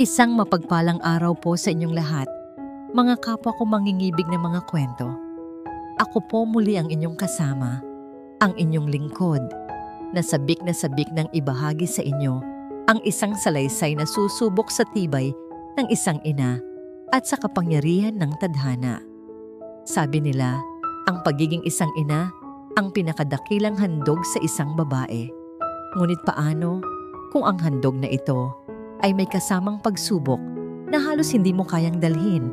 Isang mapagpalang araw po sa inyong lahat, mga kapwa ko mangingibig ng mga kwento. Ako po muli ang inyong kasama, ang inyong lingkod, na sabik ng ibahagi sa inyo ang isang salaysay na susubok sa tibay ng isang ina at sa kapangyarihan ng tadhana. Sabi nila, ang pagiging isang ina ang pinakadakilang handog sa isang babae. Ngunit paano kung ang handog na ito ay may kasamang pagsubok na halos hindi mo kayang dalhin?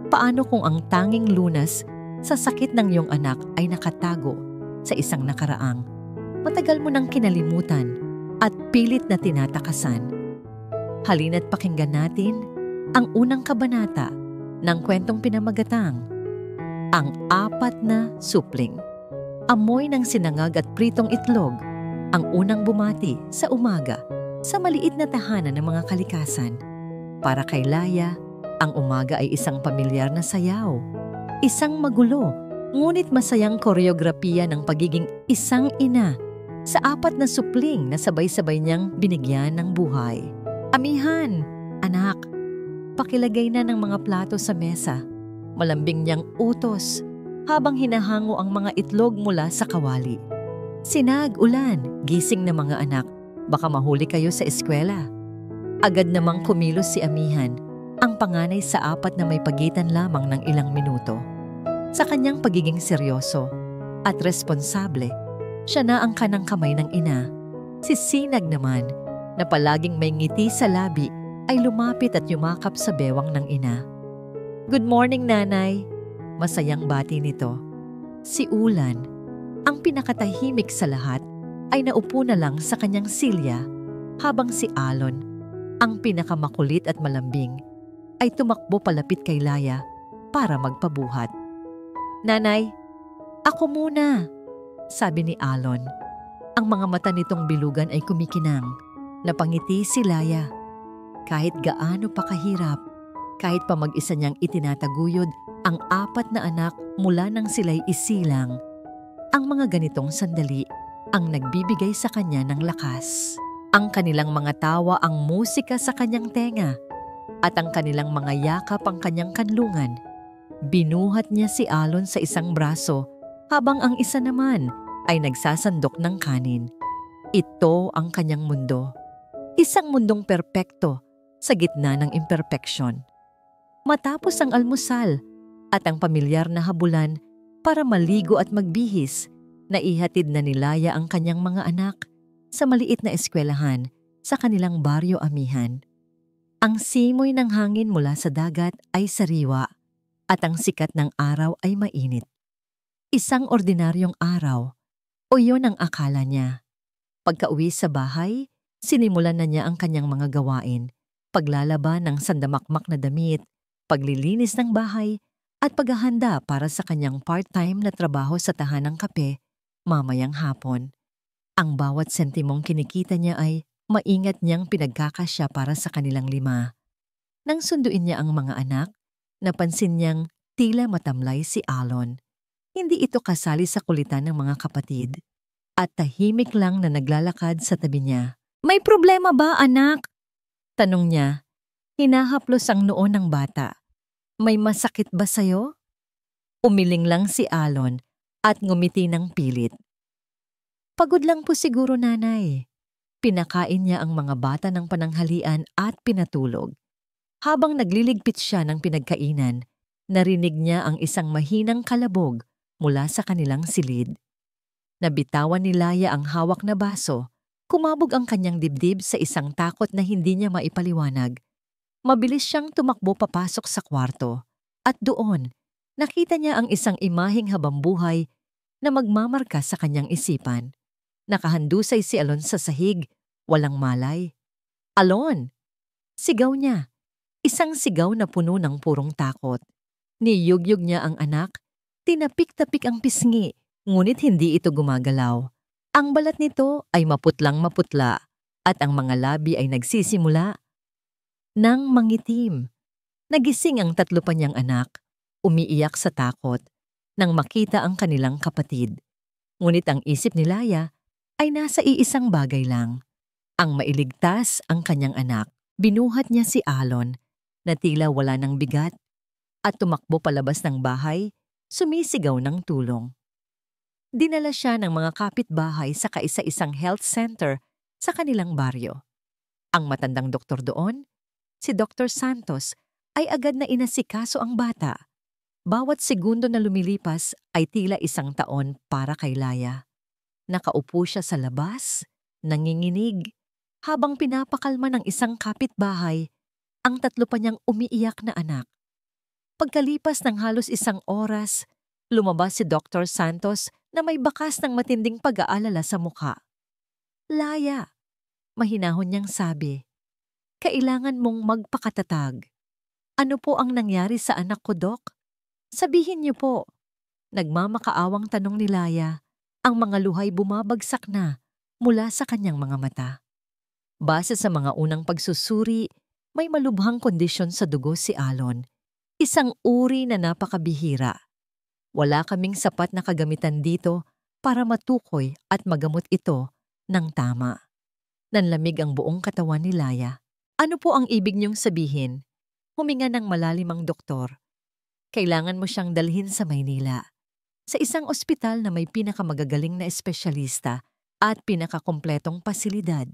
Paano kung ang tanging lunas sa sakit ng iyong anak ay nakatago sa isang nakaraang matagal mo nang kinalimutan at pilit na tinatakasan? Halina't pakinggan natin ang unang kabanata ng kwentong pinamagatang Ang 4 na Supling. Amoy ng sinangag at pritong itlog ang unang bumati sa umaga sa maliit na tahanan ng mga kalikasan. Para kay Laya, ang umaga ay isang pamilyar na sayaw. Isang magulo, ngunit masayang koreografiya ng pagiging isang ina sa 4 na supling na sabay-sabay niyang binigyan ng buhay. Amihan, anak, pakilagay na ng mga plato sa mesa. Malambing niyang utos habang hinahango ang mga itlog mula sa kawali. Sinag, ulan, gising na mga anak. Baka mahuli kayo sa eskwela. Agad namang kumilos si Amihan, ang panganay sa 4 na may pagitan lamang ng ilang minuto. Sa kanyang pagiging seryoso at responsable, siya na ang kanang kamay ng ina. Si Sinag naman, na palaging may ngiti sa labi, ay lumapit at yumakap sa bewang ng ina. "Good morning, nanay," masayang bati nito. Si Ulan, ang pinakatahimik sa lahat, ay naupo na lang sa kanyang silya habang si Alon, ang pinakamakulit at malambing, ay tumakbo palapit kay Laya para magpabuhat. "Nanay, ako muna," sabi ni Alon. Ang mga mata nitong bilugan ay kumikinang. Napangiti si Laya. Kahit gaano pa kahirap, kahit pa mag-isa niyang itinataguyod ang 4 na anak mula nang sila'y isilang, ang mga ganitong sandali ang nagbibigay sa kanya ng lakas. Ang kanilang mga tawa ang musika sa kanyang tenga, at ang kanilang mga yakap ang kanyang kanlungan. Binuhat niya si Alon sa isang braso habang ang isa naman ay nagsasandok ng kanin. Ito ang kanyang mundo. Isang mundong perpekto sa gitna ng imperpeksyon. Matapos ang almusal at ang pamilyar na habulan para maligo at magbihis, naihatid na ni Laya ang kanyang mga anak sa maliit na eskwelahan sa kanilang baryo Amihan. Ang simoy ng hangin mula sa dagat ay sariwa at ang sikat ng araw ay mainit. Isang ordinaryong araw, o yun ang akala niya. Pagka-uwi sa bahay, sinimulan na niya ang kanyang mga gawain, paglalaba ng sandamakmak na damit, paglilinis ng bahay, at paghahanda para sa kanyang part-time na trabaho sa tahanang kape mamayang hapon. Ang bawat sentimong kinikita niya ay maingat niyang pinagkakasya para sa kanilang 5. Nang sunduin niya ang mga anak, napansin niyang tila matamlay si Alon. Hindi ito kasali sa kulitan ng mga kapatid, at tahimik lang na naglalakad sa tabi niya. "May problema ba, anak?" tanong niya. Hinahaplos ang noo ng bata. "May masakit ba sa'yo?" Umiling lang si Alon at ngumiti ng pilit. "Pagod lang po siguro, nanay." Pinakain niya ang mga bata ng pananghalian at pinatulog. Habang nagliligpit siya ng pinagkainan, narinig niya ang isang mahinang kalabog mula sa kanilang silid. Nabitawan ni Laya ang hawak na baso. Kumabog ang kanyang dibdib sa isang takot na hindi niya maipaliwanag. Mabilis siyang tumakbo papasok sa kwarto, at doon, nakita niya ang isang imaheng habambuhay na magmamarka sa kanyang isipan. Nakahandusay si Alon sa sahig, walang malay. "Alon!" Sigaw niya. Isang sigaw na puno ng purong takot. Niyugyug niya ang anak, tinapik-tapik ang pisngi, ngunit hindi ito gumagalaw. Ang balat nito ay maputlang maputla, at ang mga labi ay nagsisimula ng mangitim. Nagising ang 3 pa niyang anak, umiiyak sa takot, nang makita ang kanilang kapatid. Ngunit ang isip ni Laya ay nasa iisang bagay lang, ang mailigtas ang kanyang anak. Binuhat niya si Alon na tila wala ng bigat at tumakbo palabas ng bahay, sumisigaw ng tulong. Dinala siya ng mga kapitbahay sa kaisa-isang health center sa kanilang baryo. Ang matandang doktor doon, si Dr. Santos, ay agad na inasikaso ang bata. Bawat segundo na lumilipas ay tila 1 taon para kay Laya. Nakaupo siya sa labas, nanginginig, habang pinapakalma ng isang kapitbahay ang 3 pa niyang umiiyak na anak. Pagkalipas ng halos 1 oras, lumabas si Dr. Santos na may bakas ng matinding pag-aalala sa mukha. "Laya," mahinahon niyang sabi, "kailangan mong magpakatatag. Ano po ang nangyari sa anak ko, Dok? Sabihin niyo po." Nagmamakaawang tanong ni Laya, ang mga luhay bumabagsak na mula sa kanyang mga mata. Base sa mga unang pagsusuri, may malubhang kondisyon sa dugo si Alon, isang uri na napakabihira. Wala kaming sapat na kagamitan dito para matukoy at magamot ito ng tama. Nanlamig ang buong katawan ni Laya. "Ano po ang ibig niyong sabihin?" Huminga ng malalim ang doktor. "Kailangan mo siyang dalhin sa Maynila, sa isang ospital na may pinakamagagaling na espesyalista at pinakakumpletong pasilidad.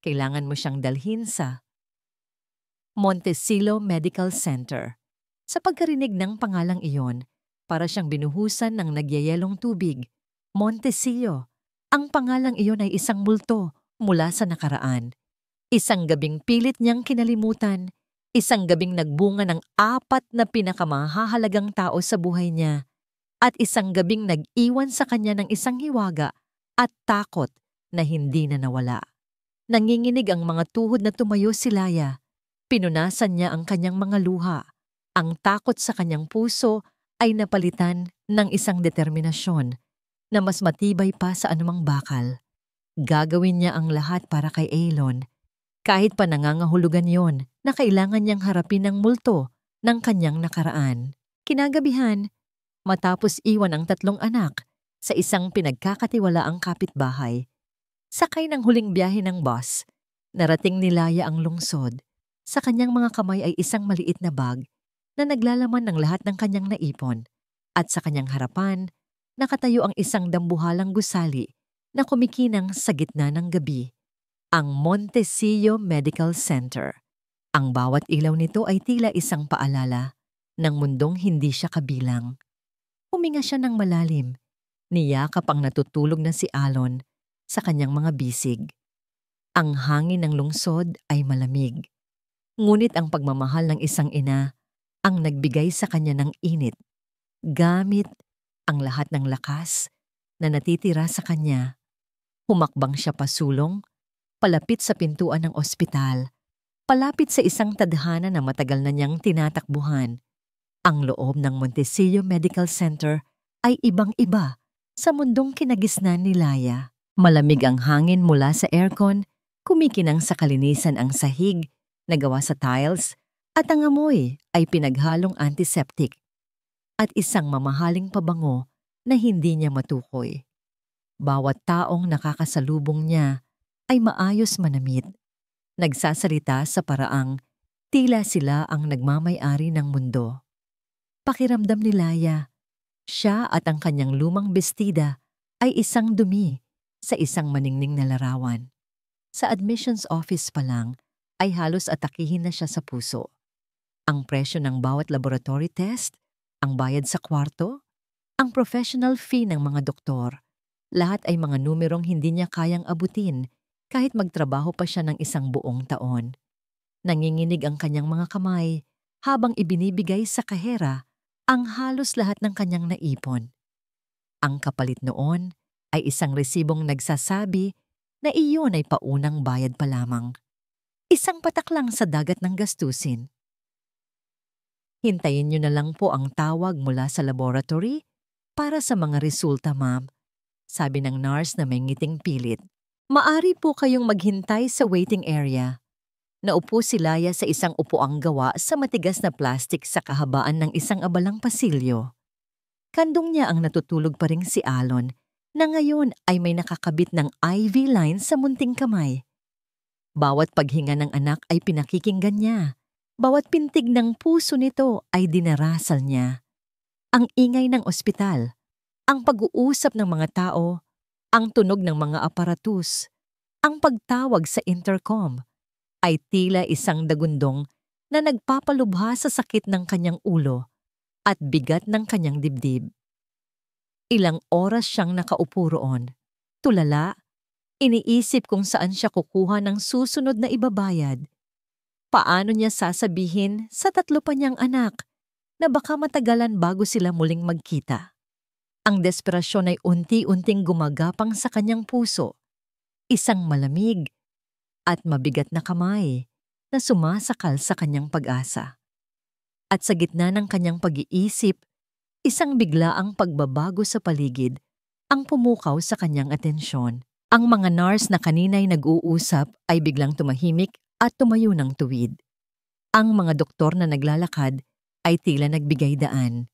Kailangan mo siyang dalhin sa Montecillo Medical Center." Sa pagkarinig ng pangalang iyon, para siyang binuhusan ng nagyayelong tubig. Montecillo. Ang pangalang iyon ay isang multo mula sa nakaraan. Isang gabing pilit niyang kinalimutan, isang gabing nagbunga ng 4 na pinakamahahalagang tao sa buhay niya, at isang gabing nag-iwan sa kanya ng isang hiwaga at takot na hindi na nawala. Nanginginig ang mga tuhod na tumayo si Laya. Pinunasan niya ang kanyang mga luha. Ang takot sa kanyang puso ay napalitan ng isang determinasyon na mas matibay pa sa anumang bakal. Gagawin niya ang lahat para kay Alon, kahit pa nangangahulugan yon na kailangan niyang harapin ang multo ng kanyang nakaraan. Kinagabihan, matapos iwan ang 3 anak sa isang pinagkakatiwalaang kapitbahay, sakay ng huling biyahe ng bus, narating ni Laya ang lungsod. Sa kanyang mga kamay ay isang maliit na bag na naglalaman ng lahat ng kanyang naipon, at sa kanyang harapan, nakatayo ang isang dambuhalang gusali na kumikinang sa gitna ng gabi, ang Montecillo Medical Center. Ang bawat ilaw nito ay tila isang paalala ng mundong hindi siya kabilang. Huminga siya ng malalim, niyakap ang natutulog na si Alon sa kanyang mga bisig. Ang hangin ng lungsod ay malamig, ngunit ang pagmamahal ng isang ina ang nagbigay sa kanya ng init, gamit ang lahat ng lakas na natitira sa kanya. Humakbang siya pasulong, palapit sa pintuan ng ospital, palapit sa isang tadhana na matagal na niyang tinatakbuhan. Ang loob ng Montecillo Medical Center ay ibang-iba sa mundong kinagisnan ni Laya. Malamig ang hangin mula sa aircon, kumikinang sa kalinisan ang sahig na gawa sa tiles, at ang amoy ay pinaghalong antiseptic at isang mamahaling pabango na hindi niya matukoy. Bawat taong nakakasalubong niya ay maayos manamit, nagsasalita sa paraang tila sila ang nagmamay-ari ng mundo. Pakiramdam ni Laya, siya at ang kanyang lumang bestida ay isang dumi sa isang maningning na larawan. Sa admissions office pa lang ay halos atakihin na siya sa puso. Ang presyo ng bawat laboratory test, ang bayad sa kwarto, ang professional fee ng mga doktor, lahat ay mga numerong hindi niya kayang abutin kahit magtrabaho pa siya ng 1 buong taon. Nanginginig ang kanyang mga kamay habang ibinibigay sa kahera ang halos lahat ng kanyang naipon. Ang kapalit noon ay isang resibong nagsasabi na iyon ay paunang bayad pa lamang. Isang patak lang sa dagat ng gastusin. "Hintayin niyo na lang po ang tawag mula sa laboratory para sa mga resulta, ma'am," sabi ng nurse na may ngiting pilit. "Maari po kayong maghintay sa waiting area." Naupo si Laya sa isang upuang gawa sa matigas na plastik sa kahabaan ng isang abalang pasilyo. Kandong niya ang natutulog pa ring si Alon, na ngayon ay may nakakabit ng IV line sa munting kamay. Bawat paghinga ng anak ay pinakikinggan niya. Bawat pintig ng puso nito ay dinarasal niya. Ang ingay ng ospital, ang pag-uusap ng mga tao, ang tunog ng mga aparatus, ang pagtawag sa intercom, ay tila isang dagundong na nagpapalubha sa sakit ng kanyang ulo at bigat ng kanyang dibdib. Ilang oras siyang nakaupo roon, tulala, iniisip kung saan siya kukuha ng susunod na ibabayad. Paano niya sasabihin sa 3 pa niyang anak na baka matagalan bago sila muling magkita? Ang desperasyon ay unti-unting gumagapang sa kanyang puso, isang malamig at mabigat na kamay na sumasakal sa kanyang pag-asa. At sa gitna ng kanyang pag-iisip, isang biglaang pagbabago sa paligid ang pumukaw sa kanyang atensyon. Ang mga nurse na kanina'y nag-uusap ay biglang tumahimik at tumayo ng tuwid. Ang mga doktor na naglalakad ay tila nagbigay daan.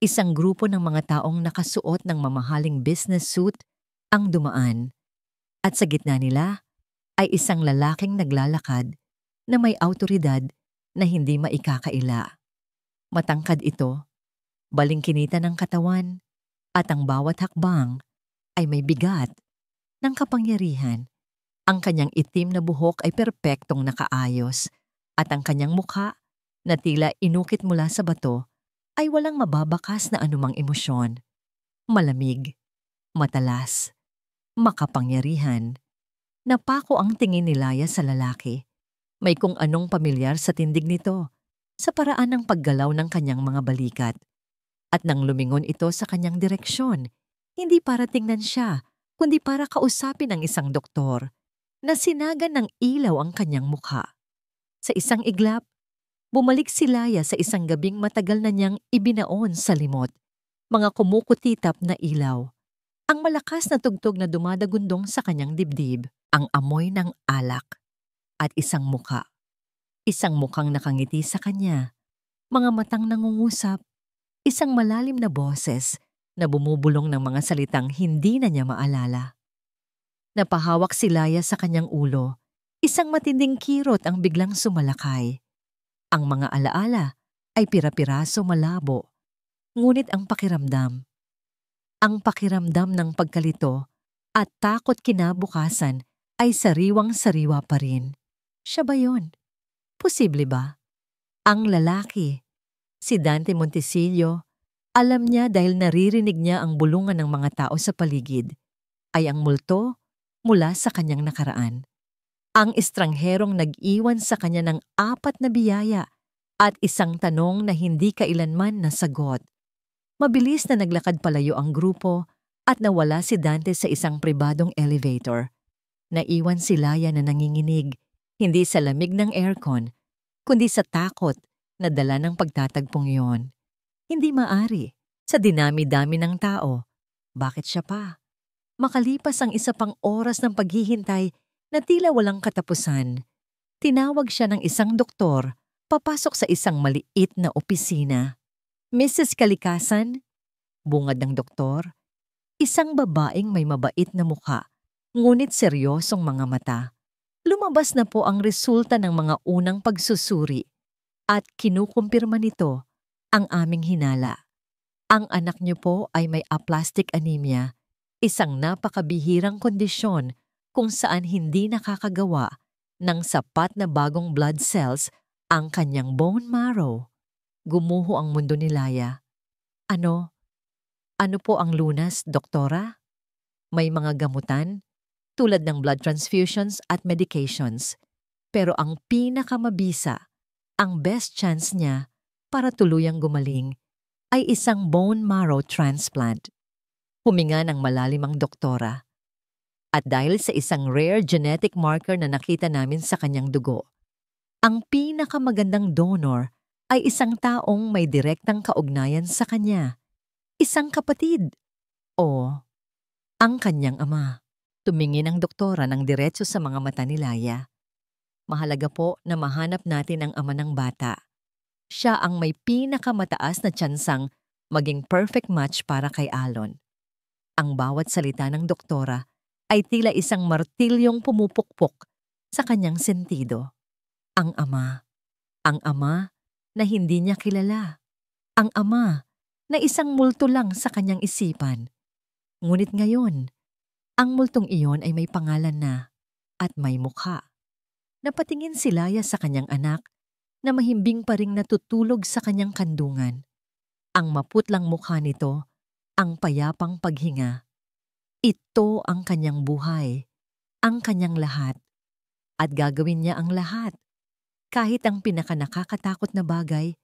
Isang grupo ng mga taong nakasuot ng mamahaling business suit ang dumaan. At sa gitna nila ay isang lalaking naglalakad na may awtoridad na hindi maikakaila. Matangkad ito, balingkinita ng katawan, at ang bawat hakbang ay may bigat ng kapangyarihan. Ang kanyang itim na buhok ay perpektong nakaayos at ang kanyang mukha na tila inukit mula sa bato ay walang mababakas na anumang emosyon. Malamig, matalas, makapangyarihan. Napako ang tingin ni Laya sa lalaki. May kung anong pamilyar sa tindig nito, sa paraan ng paggalaw ng kanyang mga balikat. At nang lumingon ito sa kanyang direksyon, hindi para tingnan siya, kundi para kausapin ang isang doktor na sinagan ng ilaw ang kanyang mukha. Sa isang iglap, bumalik si Laya sa isang gabing matagal na niyang ibinaon sa limot. Mga kumukutitap na ilaw. Ang malakas na tugtog na dumadagundong sa kanyang dibdib, ang amoy ng alak, at isang muka. Isang mukhang nakangiti sa kanya, mga matang nangungusap, isang malalim na boses na bumubulong ng mga salitang hindi na niya maalala. Napahawak si Laya sa kanyang ulo, isang matinding kirot ang biglang sumalakay. Ang mga alaala ay pira-piraso malabo, ngunit ang pakiramdam ng pagkalito at takot kinabukasan ay sariwang-sariwa pa rin. Siya ba yun? Posible ba? Ang lalaki, si Dante Montesillo, alam niya dahil naririnig niya ang bulungan ng mga tao sa paligid, ay ang multo mula sa kanyang nakaraan. Ang estrangherong nag-iwan sa kanya ng 4 na biyaya at isang tanong na hindi kailanman nasagot. Mabilis na naglakad palayo ang grupo at nawala si Dante sa isang pribadong elevator. Naiwan si Laya na nanginginig, hindi sa lamig ng aircon, kundi sa takot na dala ng pagtatagpong iyon. Hindi maari, sa dinami-dami ng tao. Bakit siya pa? Makalipas ang 1 pang oras ng paghihintay na tila walang katapusan, tinawag siya ng isang doktor papasok sa isang maliit na opisina. Mrs. Kalikasan, bungad ng doktor, isang babaeng may mabait na mukha, ngunit seryosong mga mata. Lumabas na po ang resulta ng mga unang pagsusuri at kinukumpirma nito ang aming hinala. Ang anak niyo po ay may aplastic anemia, isang napakabihirang kondisyon kung saan hindi nakakagawa ng sapat na bagong blood cells ang kanyang bone marrow. Gumuho ang mundo ni Laya. Ano po ang lunas, doktora? May mga gamutan, tulad ng blood transfusions at medications. Pero ang pinakamabisa, ang best chance niya para tuluyang gumaling, ay isang bone marrow transplant. Huminga ng malalim ang doktora. At dahil sa isang rare genetic marker na nakita namin sa kanyang dugo, ang pinakamagandang donor ay isang taong may direktang kaugnayan sa kanya, isang kapatid, o ang kanyang ama. Tumingin ang doktora ng diretso sa mga mata ni Laya. Mahalaga po na mahanap natin ang ama ng bata. Siya ang may pinakamataas na tsansang maging perfect match para kay Alon. Ang bawat salita ng doktora ay tila isang martilyong pumupukpok sa kanyang sentido. Ang ama. Ang ama na hindi niya kilala. Ang ama na isang multo lang sa kanyang isipan. Ngunit ngayon, ang multong iyon ay may pangalan na at may mukha. Napatingin si Laya sa kanyang anak na mahimbing pa ring natutulog sa kanyang kandungan. Ang maputlang mukha nito, ang payapang paghinga. Ito ang kanyang buhay, ang kanyang lahat. At gagawin niya ang lahat, kahit ang pinakanakakatakot na bagay,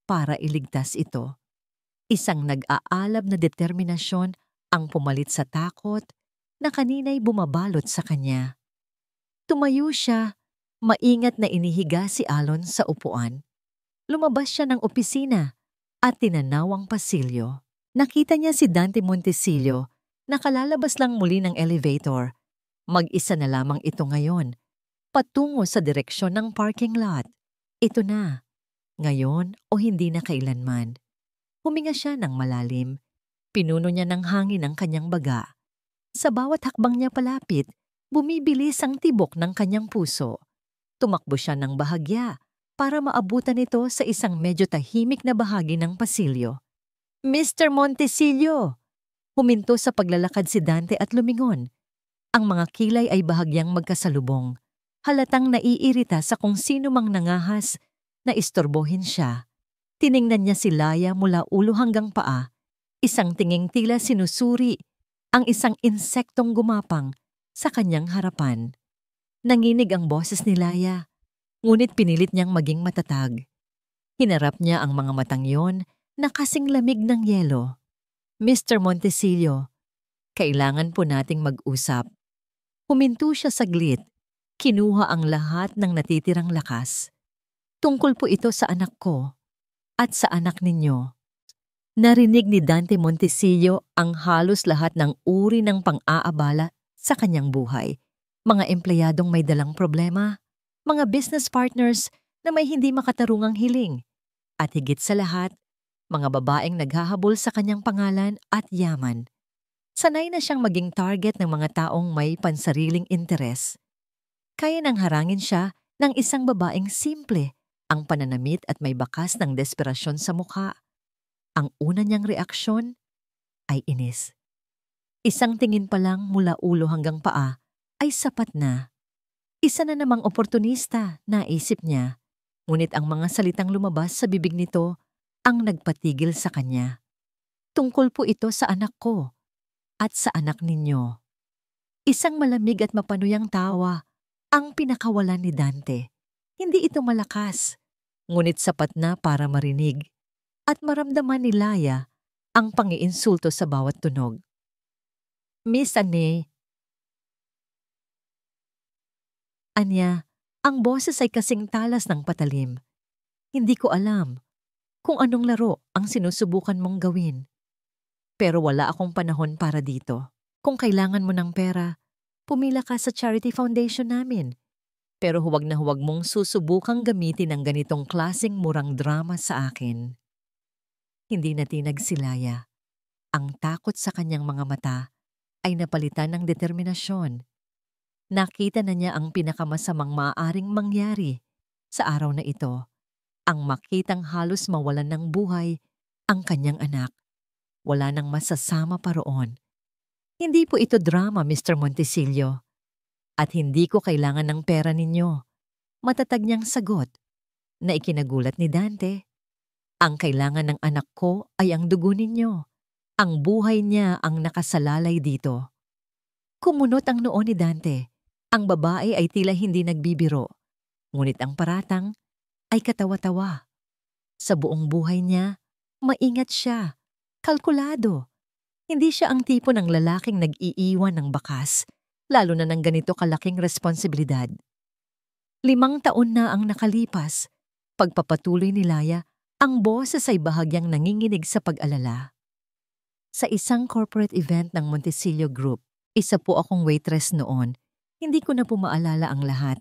para iligtas ito. Isang nag-aalab na determinasyon ang pumalit sa takot na kanina'y bumabalot sa kanya. Tumayo siya, maingat na inihiga si Alon sa upuan. Lumabas siya ng opisina at tinanaw ang pasilyo. Nakita niya si Dante Montecillo na kalalabas lang muli ng elevator. Mag-isa na lamang ito ngayon, patungo sa direksyon ng parking lot. Ito na, ngayon o hindi na kailanman. Huminga siya ng malalim. Pinuno niya ng hangin ang kanyang baga. Sa bawat hakbang niya palapit, bumibilis ang tibok ng kanyang puso. Tumakbo siya ng bahagya para maabutan ito sa isang medyo tahimik na bahagi ng pasilyo. Mr. Montecillo! Huminto sa paglalakad si Dante at lumingon. Ang mga kilay ay bahagyang magkasalubong. Halatang naiirita sa kung sino mang nangahas na istorbohin siya. Tiningnan niya si Laya mula ulo hanggang paa. Isang tinging tila sinusuri ang isang insektong gumapang sa kanyang harapan. Nanginig ang boses ni Laya, ngunit pinilit niyang maging matatag. Hinarap niya ang mga matang yon na kasing lamig ng yelo. Mr. Montecillo, kailangan po nating mag-usap. Huminto siya saglit, kinuha ang lahat ng natitirang lakas. Tungkol po ito sa anak ko at sa anak ninyo. Narinig ni Dante Montecillo ang halos lahat ng uri ng pang-aabala sa kanyang buhay. Mga empleyadong may dalang problema, mga business partners na may hindi makatarungang hiling, at higit sa lahat, mga babaeng naghahabol sa kanyang pangalan at yaman. Sanay na siyang maging target ng mga taong may pansariling interes. Kaya nang harangin siya ng isang babaeng simple, ang pananamit at may bakas ng desperasyon sa mukha. Ang una niyang reaksyon ay inis. Isang tingin pa lang mula ulo hanggang paa ay sapat na. Isa na namang oportunista, naisip niya. Ngunit ang mga salitang lumabas sa bibig nito ang nagpatigil sa kanya. Tungkol po ito sa anak ko at sa anak ninyo. Isang malamig at mapanuyang tawa ang pinakawalan ni Dante. Hindi ito malakas, ngunit sapat na para marinig at maramdaman ni Laya ang pangiinsulto sa bawat tunog. Miss Ane. Anya, ang boses ay kasing talas ng patalim. Hindi ko alam kung anong laro ang sinusubukan mong gawin. Pero wala akong panahon para dito. Kung kailangan mo ng pera, pumila ka sa charity foundation namin. Pero huwag na huwag mong susubukang gamitin ang ganitong klaseng murang drama sa akin. Hindi natinag si Laya. Ang takot sa kanyang mga mata ay napalitan ng determinasyon. Nakita na niya ang pinakamasamang maaaring mangyari sa araw na ito. Ang makitang halos mawalan ng buhay ang kanyang anak. Wala nang masasama pa roon. Hindi po ito drama, Mr. Montecillo. At hindi ko kailangan ng pera ninyo. Matatag niyang sagot na ikinagulat ni Dante. Ang kailangan ng anak ko ay ang dugo ninyo. Ang buhay niya ang nakasalalay dito. Kumunot ang noo ni Dante. Ang babae ay tila hindi nagbibiro. Ngunit ang paratang ay katawa-tawa. Sa buong buhay niya, maingat siya, kalkulado. Hindi siya ang tipo ng lalaking nag-iiwan ng bakas, lalo na ng ganito kalaking responsibilidad. 5 taon na ang nakalipas. Pagpapatuloy ni Laya, ang boses ay bahagyang nanginginig sa pag-alala. Sa isang corporate event ng Montecillo Group, isa po akong waitress noon. Hindi ko na po maalala ang lahat.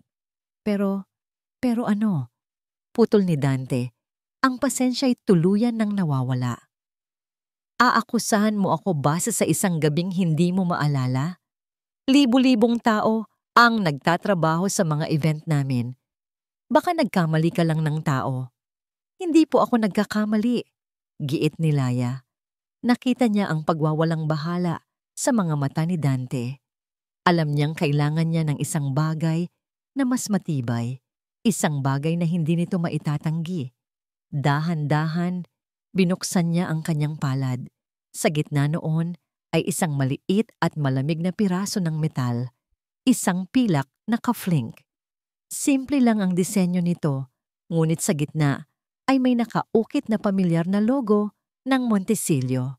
Pero ano? Putol ni Dante. Ang pasensya ay tuluyan nang nawawala. Aakusahan mo ako base sa isang gabing hindi mo maalala? Libo-libong tao ang nagtatrabaho sa mga event namin. Baka nagkamali ka lang ng tao. Hindi po ako nagkakamali, giit ni Laya. Nakita niya ang pagwawalang bahala sa mga mata ni Dante. Alam niyang kailangan niya ng isang bagay na mas matibay, isang bagay na hindi nito maitatanggi. Dahan-dahan, binuksan niya ang kanyang palad. Sa gitna noon ay isang maliit at malamig na piraso ng metal, isang pilak na ka-flink. Simple lang ang disenyo nito, ngunit sa gitna ay may nakaukit na pamilyar na logo ng Montesilio.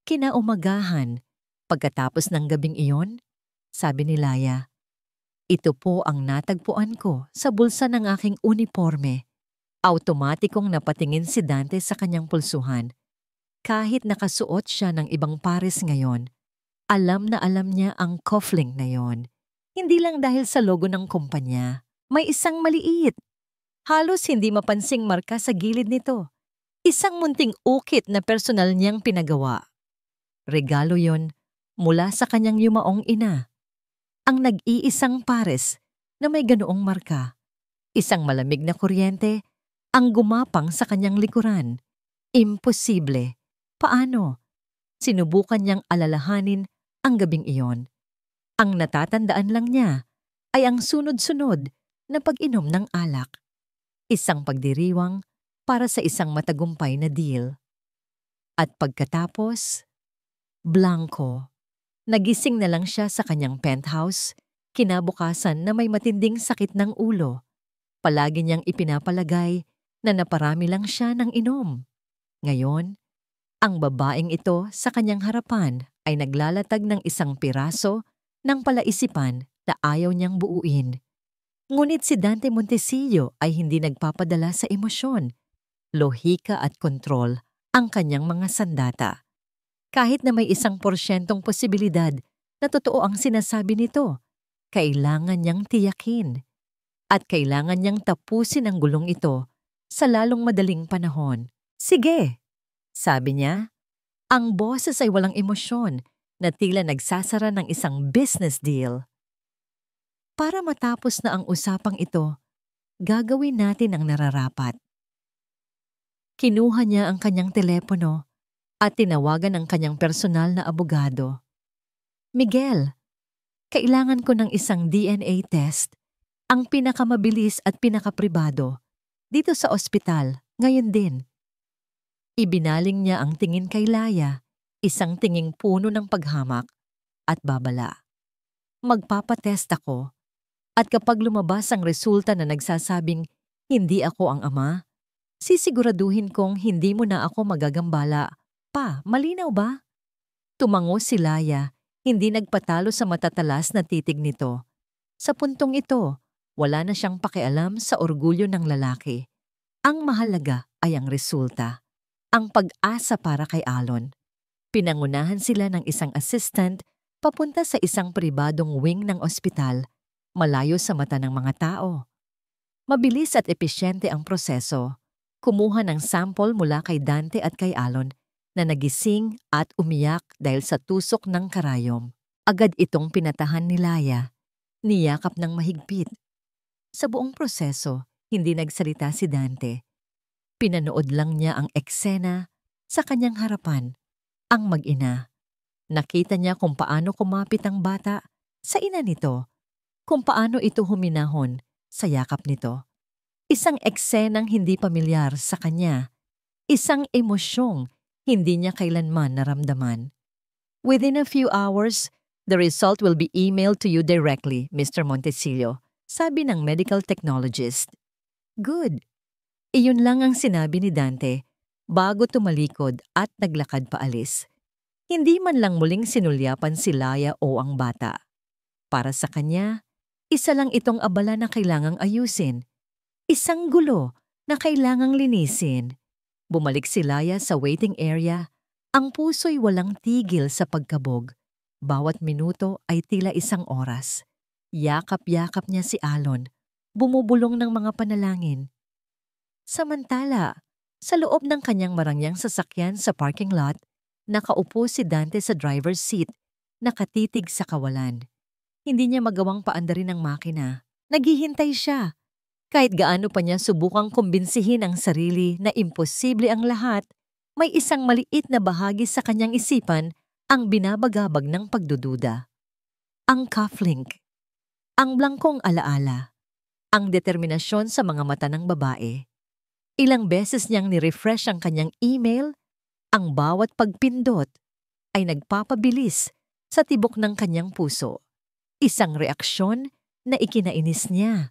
Kinaumagahan, pagkatapos ng gabing iyon, sabi ni Laya, ito po ang natagpuan ko sa bulsa ng aking uniforme. Automatikong napatingin si Dante sa kanyang pulsuhan. Kahit nakasuot siya ng ibang pares ngayon, alam na alam niya ang cufflink na yon. Hindi lang dahil sa logo ng kumpanya, may isang maliit. Halos hindi mapansing marka sa gilid nito. Isang munting ukit na personal niyang pinagawa. Regalo yon mula sa kanyang yumaong ina. Ang nag-iisang pares na may ganoong marka. Isang malamig na kuryente ang gumapang sa kanyang likuran. Imposible. Paano? Sinubukan niyang alalahanin ang gabing iyon. Ang natatandaan lang niya ay ang sunod-sunod na pag-inom ng alak. Isang pagdiriwang para sa isang matagumpay na deal. At pagkatapos, blanko. Nagising na lang siya sa kanyang penthouse, kinabukasan na may matinding sakit ng ulo. Palagi niyang ipinapalagay na naparami lang siya ng inom. Ngayon, ang babaeng ito sa kanyang harapan ay naglalatag ng isang piraso ng palaisipan na ayaw niyang buuin. Ngunit si Dante Montesillo ay hindi nagpapadala sa emosyon. Lohika at kontrol ang kanyang mga sandata. Kahit na may 1% posibilidad na totoo ang sinasabi nito, kailangan niyang tiyakin. At kailangan niyang tapusin ang gulong ito sa lalong madaling panahon. Sige, sabi niya. Ang boses ay walang emosyon na tila nagsasara ng isang business deal. Para matapos na ang usapang ito, gagawin natin ang nararapat. Kinuha niya ang kanyang telepono at tinawagan ang kanyang personal na abogado. Miguel, kailangan ko ng isang DNA test, ang pinakamabilis at pinakapribado, dito sa ospital, ngayon din. Ibinaling niya ang tingin kay Laya, isang tinging puno ng paghamak at babala. Magpapatest ako, at kapag lumabas ang resulta na nagsasabing hindi ako ang ama, sisiguraduhin kong hindi mo na ako magagambala. Pa, malinaw ba? Tumango si Laya, hindi nagpatalo sa matatalas na titig nito. Sa puntong ito, wala na siyang pakialam sa orgulyo ng lalaki. Ang mahalaga ay ang resulta. Ang pag-asa para kay Alon. Pinangunahan sila ng isang assistant papunta sa isang pribadong wing ng ospital, malayo sa mata ng mga tao. Mabilis at episyente ang proseso. Kumuha ng sample mula kay Dante at kay Alon na nagising at umiyak dahil sa tusok ng karayom. Agad itong pinatahan ni Laya, niyakap ng mahigpit. Sa buong proseso, hindi nagsalita si Dante. Pinanood lang niya ang eksena sa kanyang harapan, ang mag-ina. Nakita niya kung paano kumapit ang bata sa ina nito, kung paano ito huminahon sa yakap nito. Isang eksenang hindi pamilyar sa kanya, isang emosyong hindi niya kailanman naramdaman. Within a few hours, the result will be emailed to you directly, Mr. Montesillo, sabi ng medical technologist. Good. Iyon lang ang sinabi ni Dante bago tumalikod at naglakad paalis. Hindi man lang muling sinulyapan si Laya o ang bata. Para sa kanya, isa lang itong abala na kailangang ayusin. Isang gulo na kailangang linisin. Bumalik si Laya sa waiting area, ang puso'y walang tigil sa pagkabog. Bawat minuto ay tila isang oras. Yakap-yakap niya si Alon, bumubulong ng mga panalangin. Samantala, sa loob ng kanyang marangyang sasakyan sa parking lot, nakaupo si Dante sa driver's seat, nakatitig sa kawalan. Hindi niya magawang paandarin ang makina. Naghihintay siya. Kahit gaano pa niya subukang kumbinsihin ang sarili na imposible ang lahat, may isang maliit na bahagi sa kanyang isipan ang binabagabag ng pagdududa. Ang cufflink, ang blangkong alaala, ang determinasyon sa mga mata ng babae. Ilang beses niyang ni-refresh ang kanyang email, ang bawat pagpindot ay nagpapabilis sa tibok ng kanyang puso. Isang reaksyon na ikinainis niya.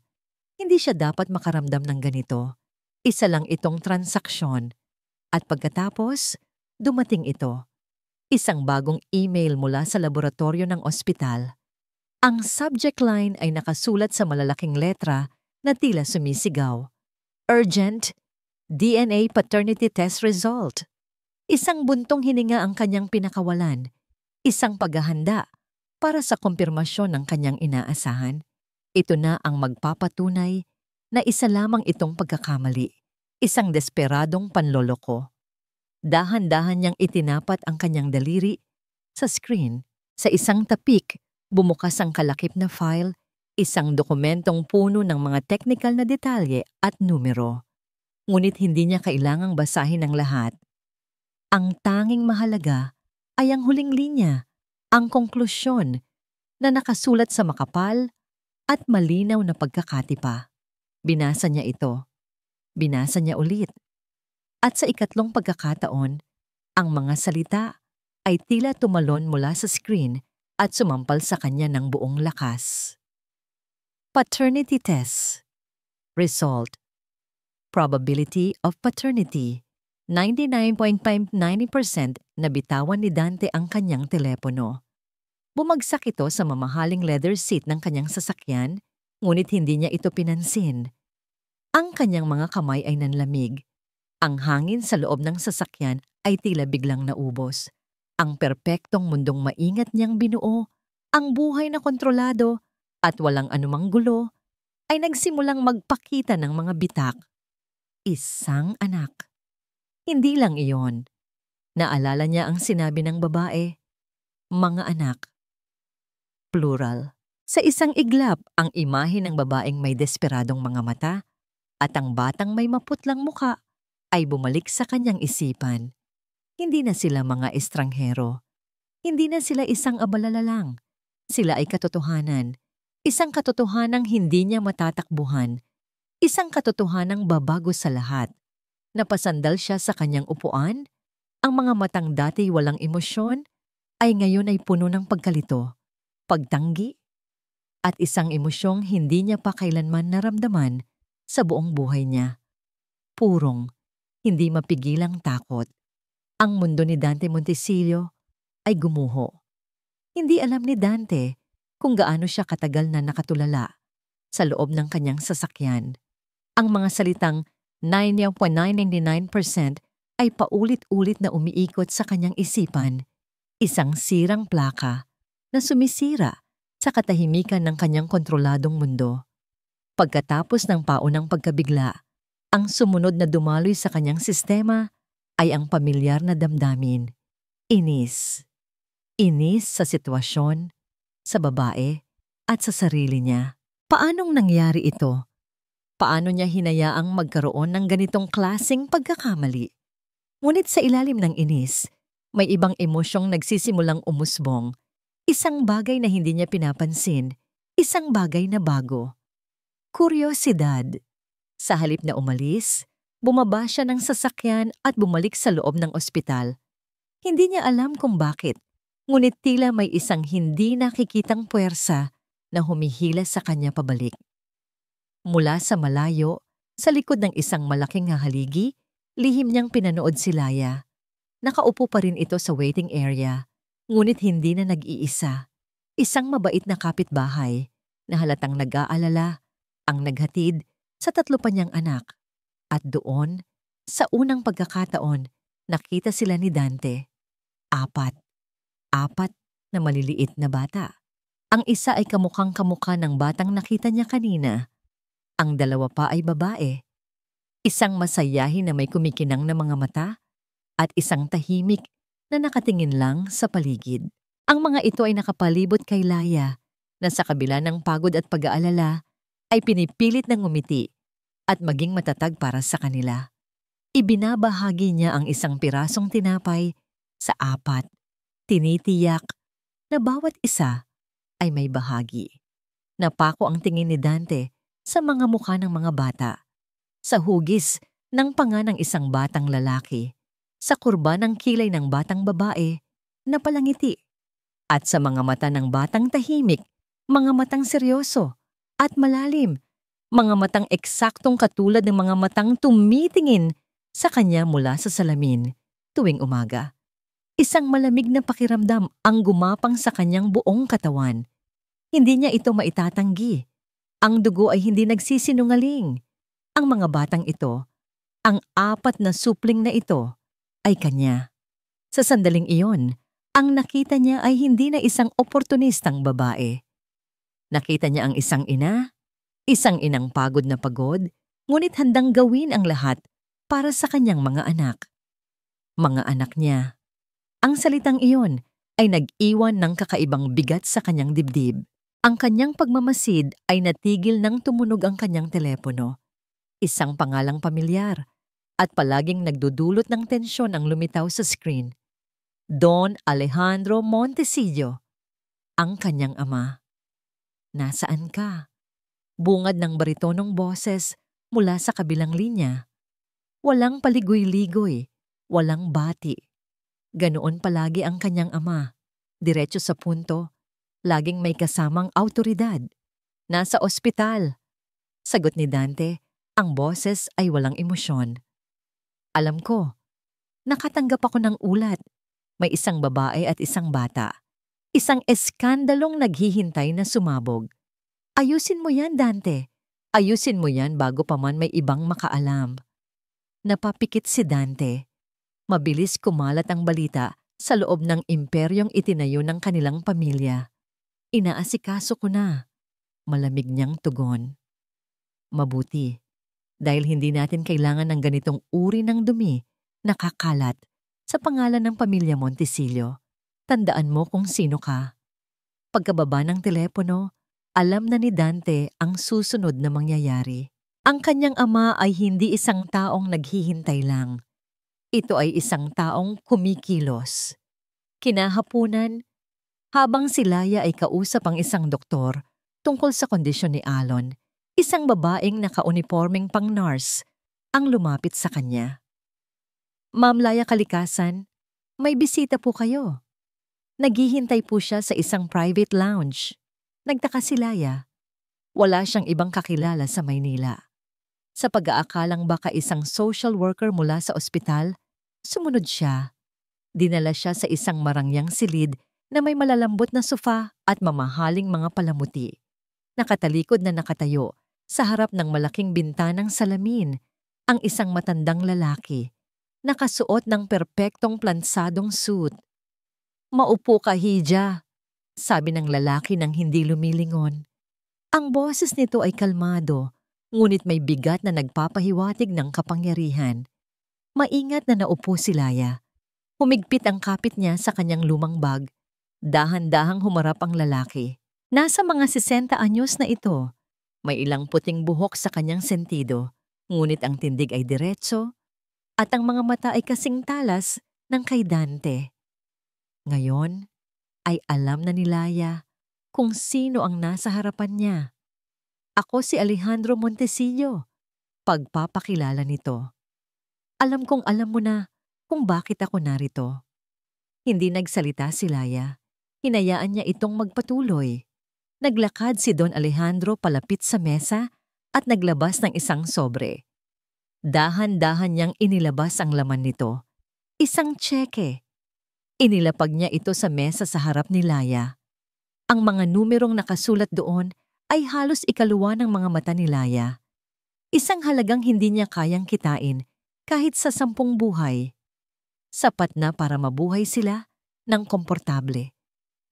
Hindi siya dapat makaramdam ng ganito. Isa lang itong transaksyon. At pagkatapos, dumating ito. Isang bagong email mula sa laboratorio ng ospital. Ang subject line ay nakasulat sa malalaking letra na tila sumisigaw. Urgent DNA paternity test result. Isang buntong hininga ang kanyang pinakawalan. Isang paghahanda para sa kumpirmasyon ng kanyang inaasahan. Ito na ang magpapatunay na isa lamang itong pagkakamali, isang desperadong panloloko. Dahan-dahan niyang itinapat ang kanyang daliri sa screen. Sa isang tapik, bumukas ang kalakip na file, isang dokumentong puno ng mga technical na detalye at numero. Ngunit hindi niya kailangang basahin ang lahat. Ang tanging mahalaga ay ang huling linya, ang konklusyon na nakasulat sa makapal at malinaw na pagkakatipa. Binasa niya ito. Binasa niya ulit. At sa ikatlong pagkakataon, ang mga salita ay tila tumalon mula sa screen at sumampal sa kanya ng buong lakas. Paternity test. Result. Probability of paternity. 99.590% na bitawan ni Dante ang kanyang telepono. Bumagsak ito sa mamahaling leather seat ng kanyang sasakyan, ngunit hindi niya ito pinansin. Ang kanyang mga kamay ay nanlamig. Ang hangin sa loob ng sasakyan ay tila biglang naubos. Ang perpektong mundong maingat niyang binuo, ang buhay na kontrolado at walang anumang gulo, ay nagsimulang magpakita ng mga bitak. Isang anak. Hindi lang iyon. Naalala niya ang sinabi ng babae, mga anak. Plural. Sa isang iglap, ang imahe ng babaeng may desperadong mga mata at ang batang may maputlang muka ay bumalik sa kanyang isipan. Hindi na sila mga estranghero. Hindi na sila isang abalala lang. Sila ay katotohanan. Isang katotohanang hindi niya matatakbuhan. Isang katotohanang babago sa lahat. Napasandal siya sa kanyang upuan. Ang mga matang dati walang emosyon ay ngayon ay puno ng pagkalito, pagtanggi, at isang emosyong hindi niya pa kailanman naramdaman sa buong buhay niya. Purong, hindi mapigilang takot. Ang mundo ni Dante Montesillo ay gumuho. Hindi alam ni Dante kung gaano siya katagal na nakatulala sa loob ng kanyang sasakyan. Ang mga salitang 99.999% ay paulit-ulit na umiikot sa kanyang isipan. Isang sirang plaka na sumisira sa katahimikan ng kanyang kontroladong mundo. Pagkatapos ng paunang pagkabigla, ang sumunod na dumaloy sa kanyang sistema ay ang pamilyar na damdamin. Inis. Inis sa sitwasyon, sa babae, at sa sarili niya. Paanong nangyari ito? Paano niya hinayaang magkaroon ng ganitong klaseng pagkakamali? Ngunit sa ilalim ng inis, may ibang emosyong nagsisimulang umusbong. Isang bagay na hindi niya pinapansin, isang bagay na bago. Kuryosidad. Sa halip na umalis, bumaba siya ng sasakyan at bumalik sa loob ng ospital. Hindi niya alam kung bakit, ngunit tila may isang hindi nakikitang puwersa na humihila sa kanya pabalik. Mula sa malayo, sa likod ng isang malaking hahaligi, lihim niyang pinanood si Laya. Nakaupo pa rin ito sa waiting area, ngunit hindi na nag-iisa. Isang mabait na kapitbahay na halatang nag-aalala ang naghatid sa 3 pa niyang anak. At doon, sa unang pagkakataon, nakita sila ni Dante. 4 na maliliit na bata. Ang isa ay kamukhang-kamukha ng batang nakita niya kanina. Ang 2 pa ay babae. Isang masayahin na may kumikinang na mga mata at isang tahimik na nakatingin lang sa paligid. Ang mga ito ay nakapalibot kay Laya na sa kabila ng pagod at pag-aalala ay pinipilit na ngumiti at maging matatag para sa kanila. Ibinabahagi niya ang isang pirasong tinapay sa apat, tinitiyak na bawat isa ay may bahagi. Napako ang tingin ni Dante sa mga mukha ng mga bata, sa hugis ng panga ng isang batang lalaki, sa kurba ng kilay ng batang babae na palangiti, at sa mga mata ng batang tahimik, mga matang seryoso at malalim, mga matang eksaktong katulad ng mga matang tumitingin sa kanya mula sa salamin tuwing umaga. Isang malamig na pakiramdam ang gumapang sa kanyang buong katawan. Hindi niya ito maitatanggi. Ang dugo ay hindi nagsisinungaling. Ang mga batang ito, ang apat na supling na ito, ay kanya. Sa sandaling iyon, ang nakita niya ay hindi na isang oportunistang babae. Nakita niya ang isang inang pagod na pagod, ngunit handang gawin ang lahat para sa kanyang mga anak. Mga anak niya. Ang salitang iyon ay nag-iwan ng kakaibang bigat sa kanyang dibdib. Ang kanyang pagmamasid ay natigil nang tumunog ang kanyang telepono. Isang pangalang pamilyar at palaging nagdudulot ng tensyon ang lumitaw sa screen. Don Alejandro Montecillo, ang kanyang ama. Nasaan ka? Bungad ng baritonong boses mula sa kabilang linya. Walang paligoy-ligoy, walang bati. Ganoon palagi ang kanyang ama, diretso sa punto, laging may kasamang awtoridad. Nasa ospital. Sagot ni Dante, ang boses ay walang emosyon. Alam ko, nakatanggap ako ng ulat. May isang babae at isang bata. Isang eskandalong naghihintay na sumabog. Ayusin mo yan, Dante. Ayusin mo yan bago pa man may ibang makaalam. Napapikit si Dante. Mabilis kumalat ang balita sa loob ng imperyong itinayo ng kanilang pamilya. Inaasikaso ko na. Malamig niyang tugon. Mabuti, dahil hindi natin kailangan ng ganitong uri ng dumi na kakalat sa pangalan ng pamilya Montecillo. Tandaan mo kung sino ka. Pagkababa ng telepono, alam na ni Dante ang susunod na mangyayari. Ang kanyang ama ay hindi isang taong naghihintay lang. Ito ay isang taong kumikilos. Kinahapunan, habang si Laya ay kausap ang isang doktor tungkol sa kondisyon ni Alon, isang babaeng naka-uniforming pang-nurse ang lumapit sa kanya. Ma'am Laya Kalikasan, may bisita po kayo. Naghihintay po siya sa isang private lounge. Nagtaka si Laya. Wala siyang ibang kakilala sa Maynila. Sa pag-aakalang baka isang social worker mula sa ospital, sumunod siya. Dinala siya sa isang marangyang silid na may malalambot na sofa at mamahaling mga palamuti. Nakatalikod na nakatayo sa harap ng malaking bintanang salamin ang isang matandang lalaki, nakasuot ng perpektong plansadong suit. Maupo ka, Hija, sabi ng lalaki nang hindi lumilingon. Ang boses nito ay kalmado, ngunit may bigat na nagpapahiwatig ng kapangyarihan. Maingat na naupo si Laya. Humigpit ang kapit niya sa kanyang lumang bag. Dahan-dahang humarap ang lalaki. Nasa mga 60 anyos na ito. May ilang puting buhok sa kanyang sentido, ngunit ang tindig ay diretso at ang mga mata ay kasing talas ng kay Dante. Ngayon ay alam na ni Laya kung sino ang nasa harapan niya. Ako si Alejandro Montecillo, pagpapakilala nito. Alam kong alam mo na kung bakit ako narito. Hindi nagsalita si Laya. Hinayaan niya itong magpatuloy. Naglakad si Don Alejandro palapit sa mesa at naglabas ng isang sobre. Dahan-dahan niyang inilabas ang laman nito. Isang tseke. Inilapag niya ito sa mesa sa harap ni Laya. Ang mga numerong nakasulat doon ay halos ikaluwa ng mga mata ni Laya. Isang halagang hindi niya kayang kitain kahit sa 10 buhay. Sapat na para mabuhay sila ng komportable,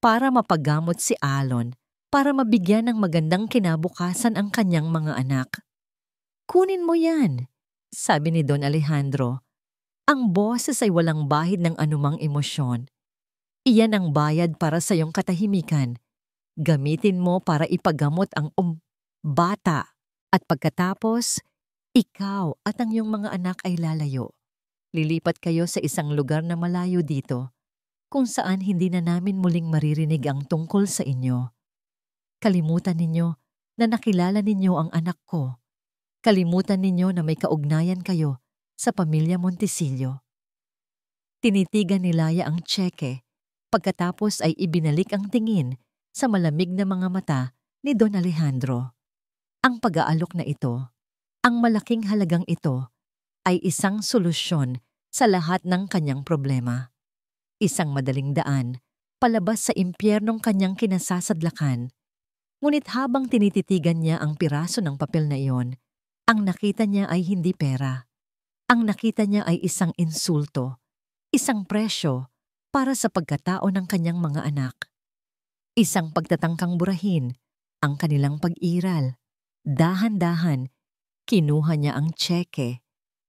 para mapagamot si Alon, para mabigyan ng magandang kinabukasan ang kanyang mga anak. Kunin mo yan, sabi ni Don Alejandro. Ang boses ay walang bahid ng anumang emosyon. Iyan ang bayad para sa iyong katahimikan. Gamitin mo para ipagamot ang bata. At pagkatapos, ikaw at ang iyong mga anak ay lalayo. Lilipat kayo sa isang lugar na malayo dito, kung saan hindi na namin muling maririnig ang tungkol sa inyo. Kalimutan ninyo na nakilala ninyo ang anak ko. Kalimutan ninyo na may kaugnayan kayo sa pamilya Montisillo. Tinitigan ni Laya ang tseke, pagkatapos ay ibinalik ang tingin sa malamig na mga mata ni Don Alejandro. Ang pag-aalok na ito, ang malaking halagang ito, ay isang solusyon sa lahat ng kanyang problema. Isang madaling daan, palabas sa impyernong kanyang kinasasadlakan. Ngunit habang tinititigan niya ang piraso ng papel na iyon, ang nakita niya ay hindi pera. Ang nakita niya ay isang insulto, isang presyo para sa pagkatao ng kanyang mga anak. Isang pagtatangkang burahin ang kanilang pag-iral. Dahan-dahan, kinuha niya ang tseke.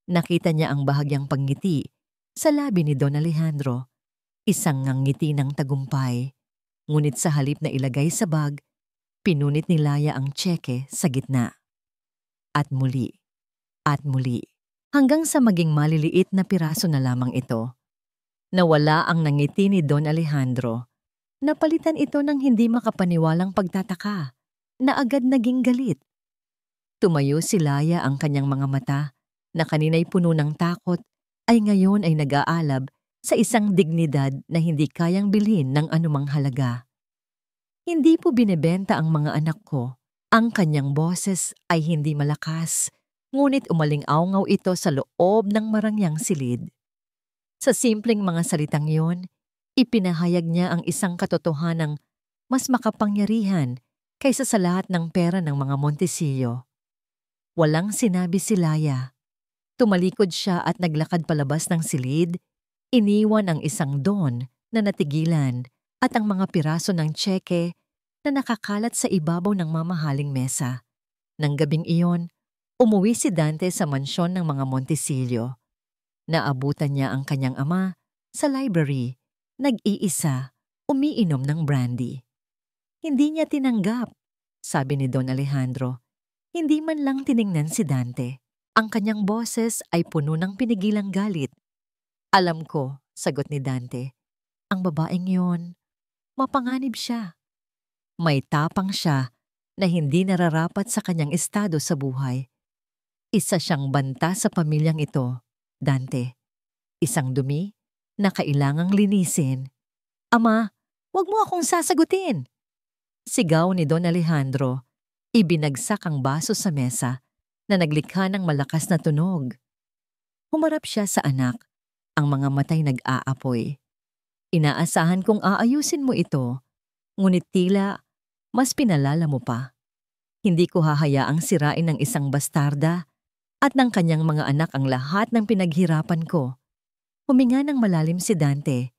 Nakita niya ang bahagyang pagngiti sa labi ni Don Alejandro, isang ngangiti ng tagumpay. Ngunit sa halip na ilagay sa bag, pinunit ni Laya ang tseke sa gitna. At muli, hanggang sa maging maliliit na piraso na lamang ito. Nawala ang nangiti ni Don Alejandro. Napalitan ito ng hindi makapaniwalang pagtataka, na agad naging galit. Tumayo si Laya, ang kanyang mga mata, na kanina'y puno ng takot, ay ngayon ay nag-aalab sa isang dignidad na hindi kayang bilhin ng anumang halaga. Hindi po binebenta ang mga anak ko. Ang kanyang boses ay hindi malakas, ngunit umaling-awngaw ito sa loob ng marangyang silid. Sa simpleng mga salitang yon, ipinahayag niya ang isang katotohanang mas makapangyarihan kaysa sa lahat ng pera ng mga Montisillo. Walang sinabi si Laya. Tumalikod siya at naglakad palabas ng silid, iniwan ang isang don na natigilan at ang mga piraso ng tseke na nakakalat sa ibabaw ng mamahaling mesa. Nang gabing iyon, umuwi si Dante sa mansyon ng mga Montisillo. Naabutan niya ang kanyang ama sa library, nag-iisa, umiinom ng brandy. Hindi niya tinanggap, sabi ni Don Alejandro. Hindi man lang tiningnan si Dante. Ang kanyang boses ay puno ng pinigilang galit. Alam ko, sagot ni Dante, ang babaeng yon, mapanganib siya. May tapang siya na hindi nararapat sa kanyang estado sa buhay. Isa siyang banta sa pamilyang ito, Dante. Isang dumi na kailangang linisin. Ama, wag mo akong sasagutin! Sigaw ni Don Alejandro. Ibinagsak ang baso sa mesa na naglikha ng malakas na tunog. Humarap siya sa anak, ang mga matay nag-aapoy. Inaasahan kong aayusin mo ito, ngunit tila mas pinalala mo pa. Hindi ko hahayaang sirain ng isang bastarda at ng kanyang mga anak ang lahat ng pinaghirapan ko. Huminga ng malalim si Dante.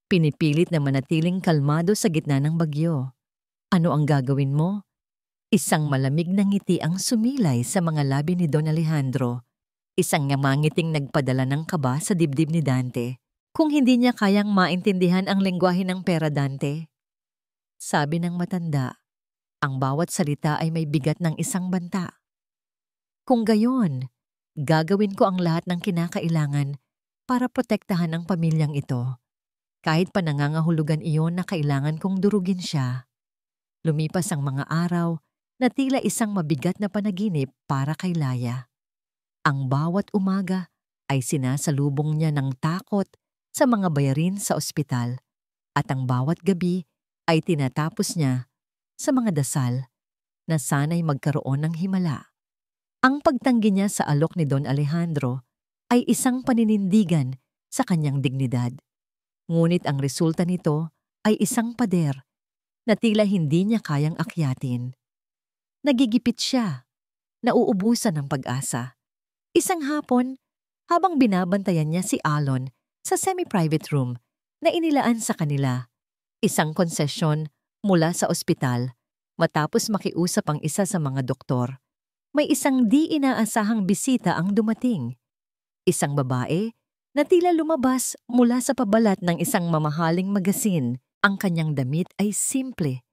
Pinipilit na manatiling kalmado sa gitna ng bagyo. Ano ang gagawin mo? Isang malamig na ngiti ang sumilay sa mga labi ni Don Alejandro. Isang nyamangiting nagpadala ng kaba sa dibdib ni Dante. Kung hindi niya kayang maintindihan ang lengguwahe ng pera, Dante. Sabi ng matanda, ang bawat salita ay may bigat ng isang banta. Kung gayon, gagawin ko ang lahat ng kinakailangan para protektahan ang pamilyang ito. Kahit pa nangangahulugan iyon na kailangan kong durugin siya. Lumipas ang mga araw na tila isang mabigat na panaginip para kay Laya. Ang bawat umaga ay sinasalubong niya ng takot sa mga bayarin sa ospital at ang bawat gabi ay tinatapos niya sa mga dasal na sana'y magkaroon ng himala. Ang pagtanggi niya sa alok ni Don Alejandro ay isang paninindigan sa kanyang dignidad. Ngunit ang resulta nito ay isang pader na tila hindi niya kayang akyatin. Nagigipit siya, nauubusan ng pag-asa. Isang hapon, habang binabantayan niya si Alon sa semi-private room na inilaan sa kanila, isang konsesyon mula sa ospital, matapos makiusap ang isa sa mga doktor, may isang di inaasahang bisita ang dumating. Isang babae na tila lumabas mula sa pabalat ng isang mamahaling magasin. Ang kanyang damit ay simple,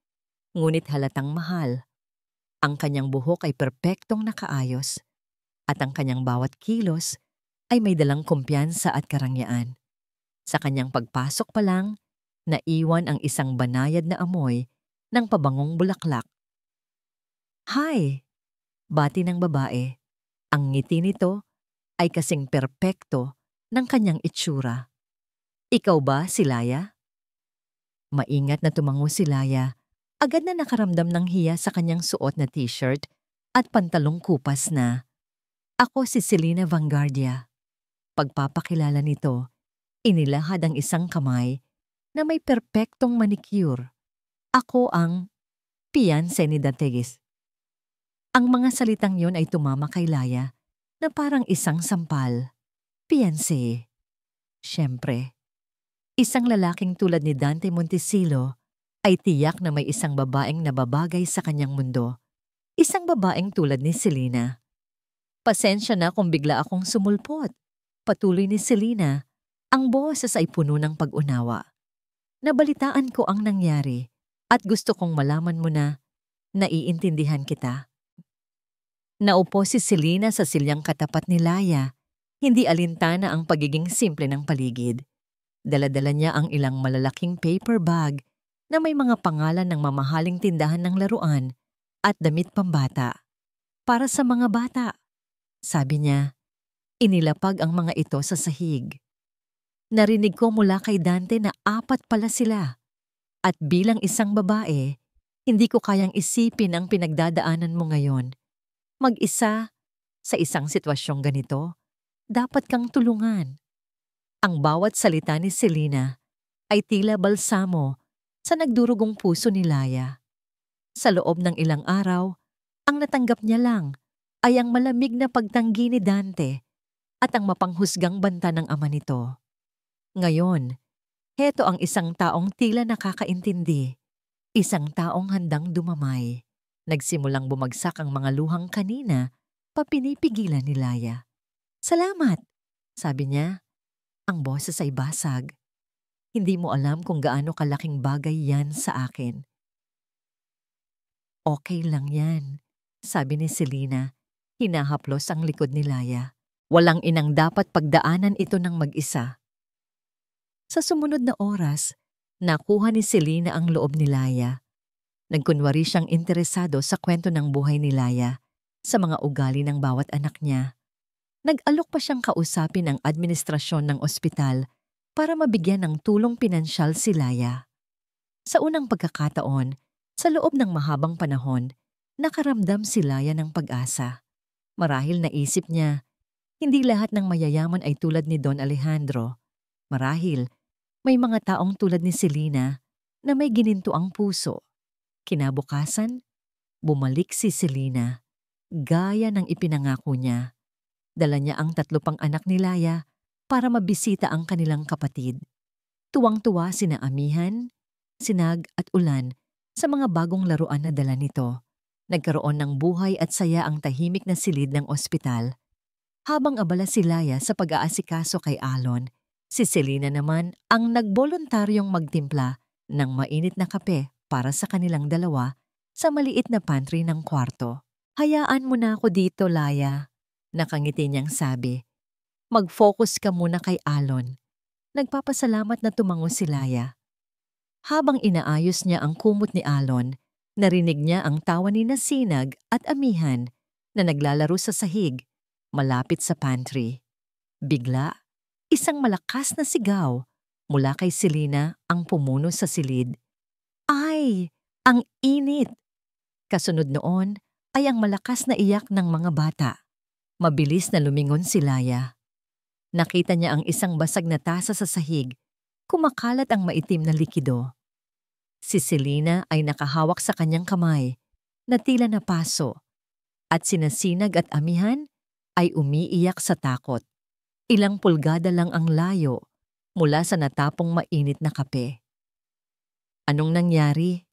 ngunit halatang mahal. Ang kanyang buhok ay perpektong nakaayos at ang kanyang bawat kilos ay may dalang kumpiyansa at karangyaan. Sa kanyang pagpasok pa lang, naiwan ang isang banayad na amoy ng pabangong bulaklak. "Hi!" Bati ng babae. Ang ngiti nito ay kasing perpekto ng kanyang itsura. "Ikaw ba si Laya?" Maingat na tumango si Laya. Agad na nakaramdam ng hiya sa kanyang suot na t-shirt at pantalong kupas na, "Ako si Selena Vanguardia." Pagpapakilala nito, inilahad ang isang kamay na may perpektong manicure. "Ako ang fiancé ni Dategis." Ang mga salitang yon ay tumama kay Laya na parang isang sampal. Fiancé. Siyempre, isang lalaking tulad ni Dante Montesilo ay tiyak na may isang babaeng nababagay sa kanyang mundo. Isang babaeng tulad ni Selena. "Pasensya na kung bigla akong sumulpot." Patuloy ni Selena, ang boses ay puno ng pag-unawa. "Nabalitaan ko ang nangyari at gusto kong malaman mo na naiintindihan kita." Naupo si Selena sa silyang katapat ni Laya. Hindi alintana ang pagiging simple ng paligid. Dala-dala niya ang ilang malalaking paper bag na may mga pangalan ng mamahaling tindahan ng laruan at damit pambata. "Para sa mga bata," sabi niya. Inilapag ang mga ito sa sahig. "Narinig ko mula kay Dante na 4 pala sila. At bilang isang babae, hindi ko kayang isipin ang pinagdadaanan mo ngayon. Mag-isa, sa isang sitwasyong ganito, dapat kang tulungan." Ang bawat salita ni Selena ay tila balsamo sa nagdurugong puso ni Laya. Sa loob ng ilang araw, ang natanggap niya lang ay ang malamig na pagtanggi ni Dante at ang mapanghusgang banta ng ama nito. Ngayon, heto ang isang taong tila nakakaintindi, isang taong handang dumamay. Nagsimulang bumagsak ang mga luhang kanina, papinipigilan ni Laya. "Salamat," sabi niya. Ang boses ay basag. "Hindi mo alam kung gaano kalaking bagay yan sa akin." "Okay lang yan," sabi ni Selena. Hinahaplos ang likod ni Laya. Walang inang dapat pagdaanan ito ng mag-isa. Sa sumunod na oras, nakuha ni Selena ang loob ni Laya. Nagkunwari siyang interesado sa kwento ng buhay ni Laya, sa mga ugali ng bawat anak niya. Nag-alok pa siyang kausapin ang administrasyon ng ospital para mabigyan ng tulong pinansyal si Laya. Sa unang pagkakataon, sa loob ng mahabang panahon, nakaramdam si Laya ng pag-asa. Marahil naisip niya, hindi lahat ng mayayaman ay tulad ni Don Alejandro. Marahil, may mga taong tulad ni Selena na may ginintuang puso. Kinabukasan, bumalik si Selena, gaya ng ipinangako niya. Dala niya ang 3 pang anak ni Laya para mabisita ang kanilang kapatid. Tuwang-tuwa sina Amihan, Sinag at Ulan sa mga bagong laruan na dala nito. Nagkaroon ng buhay at saya ang tahimik na silid ng ospital. Habang abala si Laya sa pag-aasikaso kay Alon, si Selena naman ang nagboluntaryong magtimpla ng mainit na kape para sa kanilang dalawa sa maliit na pantry ng kwarto. "Hayaan mo na ako dito, Laya," nakangiti niyang sabi. "Mag-focus ka muna kay Alon." Nagpapasalamat na tumango si Laya. Habang inaayos niya ang kumot ni Alon, narinig niya ang tawa ni Sinag at Amihan na naglalaro sa sahig, malapit sa pantry. Bigla, isang malakas na sigaw mula kay Selena ang pumuno sa silid. "Ay, ang init!" Kasunod noon ay ang malakas na iyak ng mga bata. Mabilis na lumingon si Laya. Nakita niya ang isang basag na tasa sa sahig. Kumakalat ang maitim na likido. Si Selena ay nakahawak sa kanyang kamay na tila napaso at sina Sinag at Amihan ay umiiyak sa takot. Ilang pulgada lang ang layo mula sa natapong mainit na kape. "Anong nangyari?"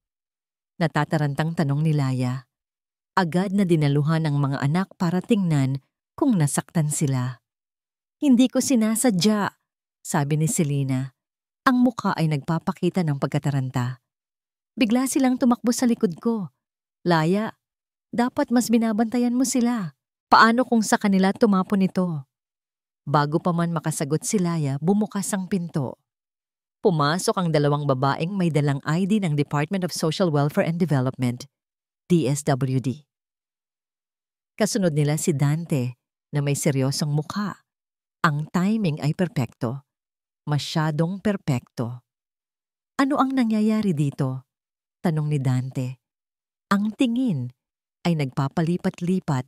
Natatarantang tanong ni Laya. Agad na dinaluhan ng mga anak para tingnan kung nasaktan sila. "Hindi ko sinasadya," sabi ni Selena. Ang muka ay nagpapakita ng pagkataranta. Bigla silang tumakbo sa likod ko. Laya, dapat mas binabantayan mo sila. Paano kung sa kanila tumapon ito? Bago pa man makasagot si Laya, bumukas ang pinto. Pumasok ang dalawang babaeng may dalang ID ng Department of Social Welfare and Development, DSWD. Kasunod nila si Dante na may seryosong mukha. Ang timing ay perpekto. Masyadong perpekto. Ano ang nangyayari dito? Tanong ni Dante. Ang tingin ay nagpapalipat-lipat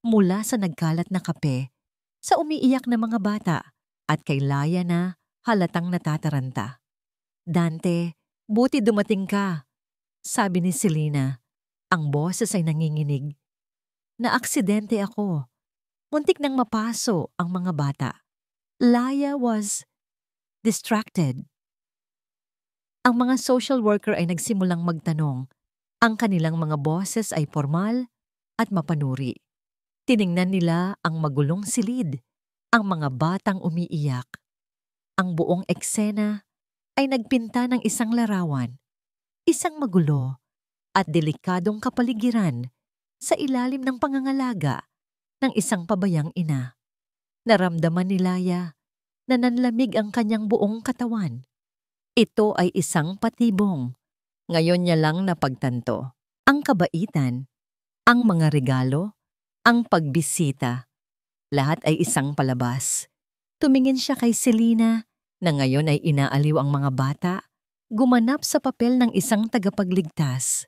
mula sa nagkalat na kape sa umiiyak na mga bata at kay Laya na halatang natataranta. Dante, buti dumating ka, sabi ni Selena. Ang boses ay nanginginig. Naaksidente ako. Muntik nang mapaso ang mga bata. Laya was distracted. Ang mga social worker ay nagsimulang magtanong. Ang kanilang mga boses ay formal at mapanuri. Tiningnan nila ang magulong silid, ang mga batang umiiyak. Ang buong eksena ay nagpinta ng isang larawan, isang magulo at delikadong kapaligiran sa ilalim ng pangangalaga ng isang pabayang ina. Naramdaman ni Laya na nanlamig ang kanyang buong katawan. Ito ay isang patibong. Ngayon niya lang napagtanto. Ang kabaitan, ang mga regalo, ang pagbisita. Lahat ay isang palabas. Tumingin siya kay Selena na ngayon ay inaaliw ang mga bata, gumanap sa papel ng isang tagapagligtas.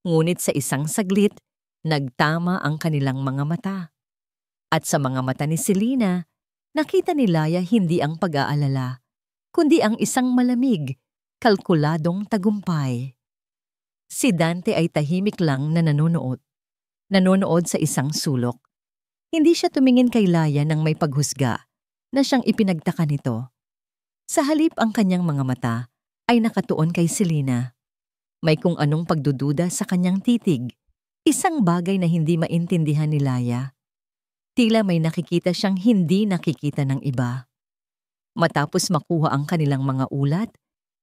Ngunit sa isang saglit, nagtama ang kanilang mga mata. At sa mga mata ni Selena, nakita ni Laya hindi ang pag-aalala, kundi ang isang malamig, kalkuladong tagumpay. Si Dante ay tahimik lang na nanonood. Nanonood sa isang sulok. Hindi siya tumingin kay Laya ng may paghusga na siyang ipinagtaka nito. Sa halip ang kanyang mga mata ay nakatuon kay Selena. May kung anong pagdududa sa kanyang titig, isang bagay na hindi maintindihan ni Laya. Tila may nakikita siyang hindi nakikita ng iba. Matapos makuha ang kanilang mga ulat,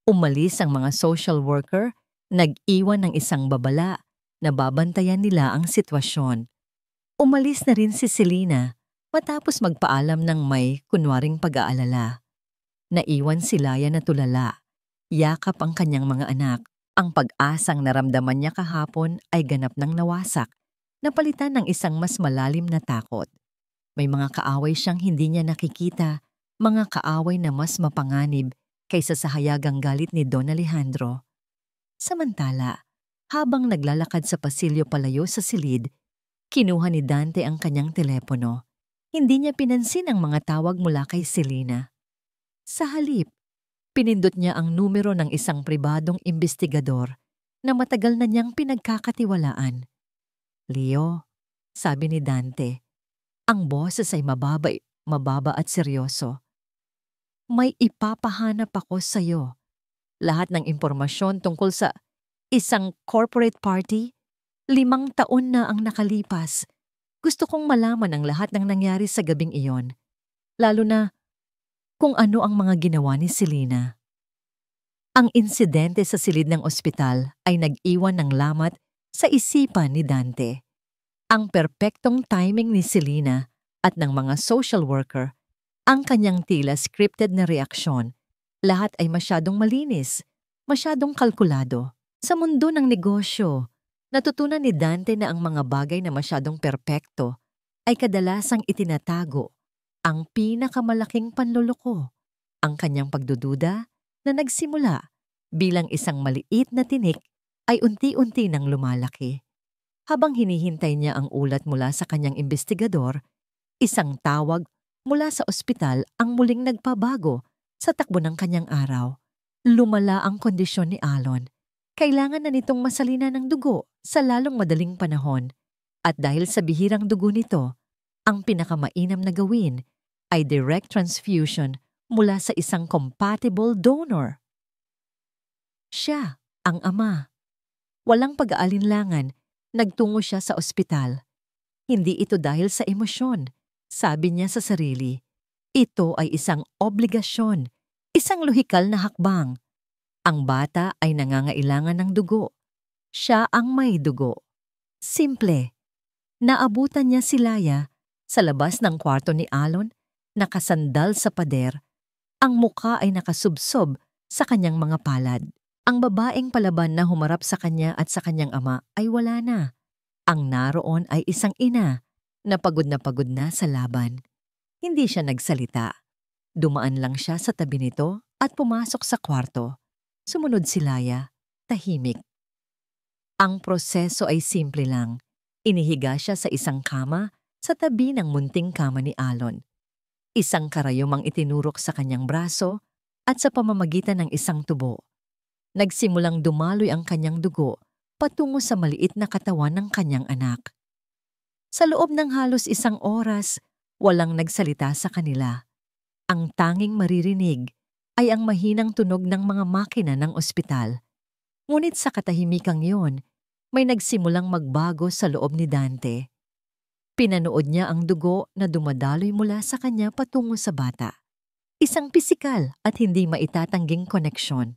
umalis ang mga social worker, nag-iwan ng isang babala na babantayan nila ang sitwasyon. Umalis na rin si Selena matapos magpaalam ng may kunwaring pag-aalala. Naiwan si Laya na tulala, yakap ang kanyang mga anak. Ang pag-asang naramdaman niya kahapon ay ganap ng nawasak, napalitan ng isang mas malalim na takot. May mga kaaway siyang hindi niya nakikita, mga kaaway na mas mapanganib kaysa sa hayagang galit ni Don Alejandro. Samantala, habang naglalakad sa pasilyo palayo sa silid, kinuha ni Dante ang kanyang telepono. Hindi niya pinansin ang mga tawag mula kay Selena. Sa halip, pinindot niya ang numero ng isang pribadong investigador na matagal na niyang pinagkakatiwalaan. Leo, sabi ni Dante. Ang boses ay mababa at seryoso. May ipapahanap ako sa iyo. Lahat ng impormasyon tungkol sa isang corporate party, 5 taon na ang nakalipas. Gusto kong malaman ang lahat ng nangyari sa gabing iyon. Lalo na kung ano ang mga ginawa ni Selena. Ang insidente sa silid ng ospital ay nag-iwan ng lamat sa isipan ni Dante. Ang perpektong timing ni Selena at ng mga social worker, ang kanyang tila scripted na reaksyon, lahat ay masyadong malinis, masyadong kalkulado. Sa mundo ng negosyo, natutunan ni Dante na ang mga bagay na masyadong perpekto ay kadalasang itinatago. Ang pinakamalaking panloloko, ang kanyang pagdududa na nagsimula bilang isang maliit na tinik ay unti-unti nang lumalaki. Habang hinihintay niya ang ulat mula sa kanyang investigador, isang tawag mula sa ospital ang muling nagpabago sa takbo ng kanyang araw. Lumala ang kondisyon ni Alon. Kailangan na nitong masalina ng dugo sa lalong madaling panahon. At dahil sa bihirang dugo nito, ang pinakamainam na gawin ay direct transfusion mula sa isang compatible donor. Siya, ang ama. Walang pag-aalinlangan, nagtungo siya sa ospital. Hindi ito dahil sa emosyon, sabi niya sa sarili. Ito ay isang obligasyon, isang lohikal na hakbang. Ang bata ay nangangailangan ng dugo. Siya ang may dugo. Simple. Naabutan niya si Laya sa labas ng kwarto ni Alon, nakasandal sa pader. Ang muka ay nakasubsob sa kanyang mga palad. Ang babaeng palaban na humarap sa kanya at sa kanyang ama ay wala na. Ang naroon ay isang ina na pagod na sa laban. Hindi siya nagsalita. Dumaan lang siya sa tabi nito at pumasok sa kwarto. Sumunod si Laya, tahimik. Ang proseso ay simple lang. Inihiga siya sa isang kama sa tabi ng munting kama ni Alon. Isang karayom ang itinurok sa kanyang braso at sa pamamagitan ng isang tubo. Nagsimulang dumaloy ang kanyang dugo patungo sa maliit na katawan ng kanyang anak. Sa loob ng halos 1 oras, walang nagsalita sa kanila. Ang tanging maririnig ay ang mahinang tunog ng mga makina ng ospital. Ngunit sa katahimikang yun, may nagsimulang magbago sa loob ni Dante. Pinanood niya ang dugo na dumadaloy mula sa kanya patungo sa bata. Isang pisikal at hindi maitatangging koneksyon.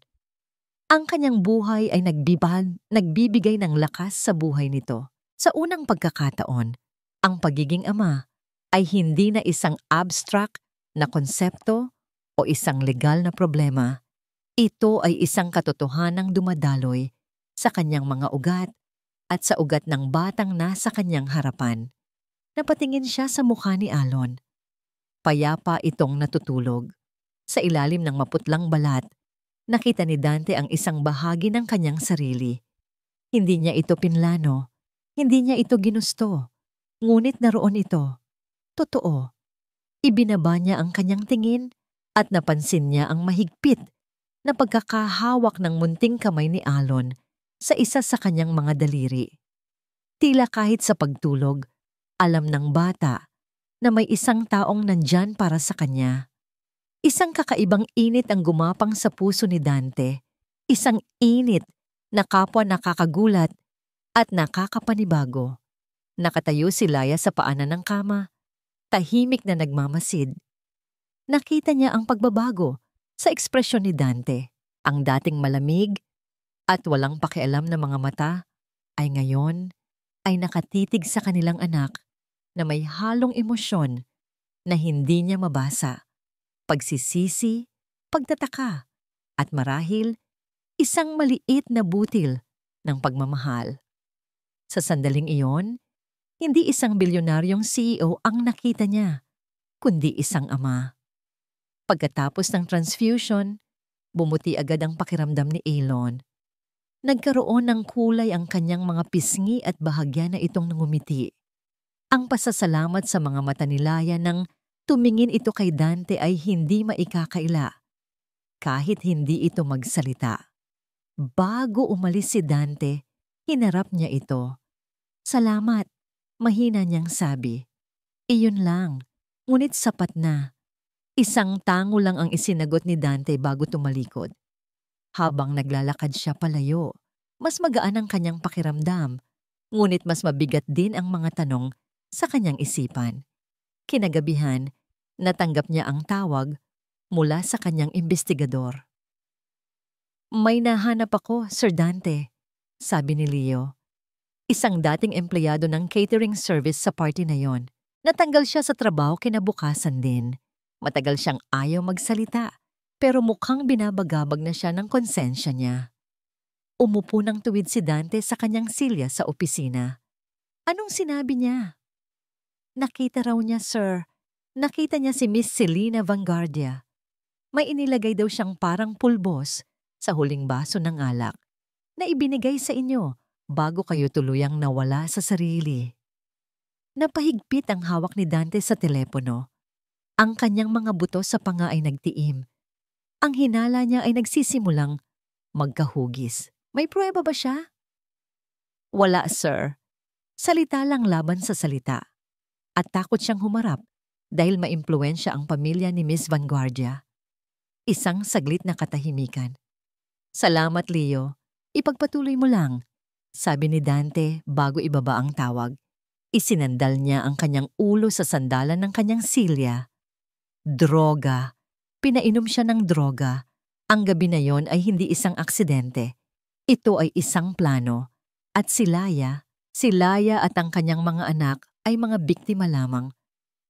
Ang kanyang buhay ay nagbibigay ng lakas sa buhay nito. Sa unang pagkakataon, ang pagiging ama ay hindi na isang abstract na konsepto o isang legal na problema. Ito ay isang katotohanang dumadaloy sa kanyang mga ugat at sa ugat ng batang nasa kanyang harapan. Napatingin siya sa mukha ni Alon. Payapa itong natutulog. Sa ilalim ng maputlang balat, nakita ni Dante ang isang bahagi ng kanyang sarili. Hindi niya ito pinlano, hindi niya ito ginusto, ngunit naroon ito. Totoo. Ibinaba niya ang kanyang tingin at napansin niya ang mahigpit na pagkakahawak ng munting kamay ni Alon sa isa sa kanyang mga daliri. Tila kahit sa pagtulog, alam ng bata na may isang taong nandyan para sa kanya. Isang kakaibang init ang gumapang sa puso ni Dante. Isang init na kapwa nakakagulat at nakakapanibago. Nakatayo si Laya sa paanan ng kama, tahimik na nagmamasid. Nakita niya ang pagbabago sa ekspresyon ni Dante. Ang dating malamig at walang pakialam na mga mata ay ngayon ay nakatitig sa kanilang anak na may halong emosyon na hindi niya mabasa. Pagsisisi, pagtataka, at marahil isang maliit na butil ng pagmamahal. Sa sandaling iyon, hindi isang bilyonaryong CEO ang nakita niya, kundi isang ama. Pagkatapos ng transfusion, bumuti agad ang pakiramdam ni Alon. Nagkaroon ng kulay ang kanyang mga pisngi at bahagya na itong nangumiti. Ang pasasalamat sa mga mata ni Laya nang tumingin ito kay Dante ay hindi maikakaila, kahit hindi ito magsalita. Bago umalis si Dante, hinarap niya ito. "Salamat," mahina niyang sabi. Iyon lang, ngunit sapat na. Isang tango lang ang isinagot ni Dante bago tumalikod. Habang naglalakad siya palayo, mas magaan ang kanyang pakiramdam, ngunit mas mabigat din ang mga tanong sa kanyang isipan. Kinagabihan, natanggap niya ang tawag mula sa kanyang imbestigador. "May nahanap ako, Sir Dante," sabi ni Leo. Isang dating empleyado ng catering service sa party na yon. Natanggal siya sa trabaho kinabukasan din. Matagal siyang ayaw magsalita, pero mukhang binabagabag na siya ng konsensya niya. Umupo ng tuwid si Dante sa kanyang silya sa opisina. Anong sinabi niya? Nakita raw niya, sir. Nakita niya si Miss Selena Vanguardia. May inilagay daw siyang parang pulbos sa huling baso ng alak na ibinigay sa inyo bago kayo tuluyang nawala sa sarili. Napahigpit ang hawak ni Dante sa telepono. Ang kanyang mga buto sa panga ay nagtiim. Ang hinala niya ay nagsisimulang magkahugis. May pruweba ba siya? Wala, sir. Salita lang laban sa salita. At takot siyang humarap dahil maimpluwensya ang pamilya ni Miss Vanguardia. Isang saglit na katahimikan. Salamat, Leo. Ipagpatuloy mo lang, sabi ni Dante bago ibaba ang tawag. Isinandal niya ang kanyang ulo sa sandalan ng kanyang silya. Droga. Pinainom siya ng droga Ang gabi na yon ay hindi isang aksidente. Ito ay isang plano. At si Laya at ang kanyang mga anak ay mga biktima lamang.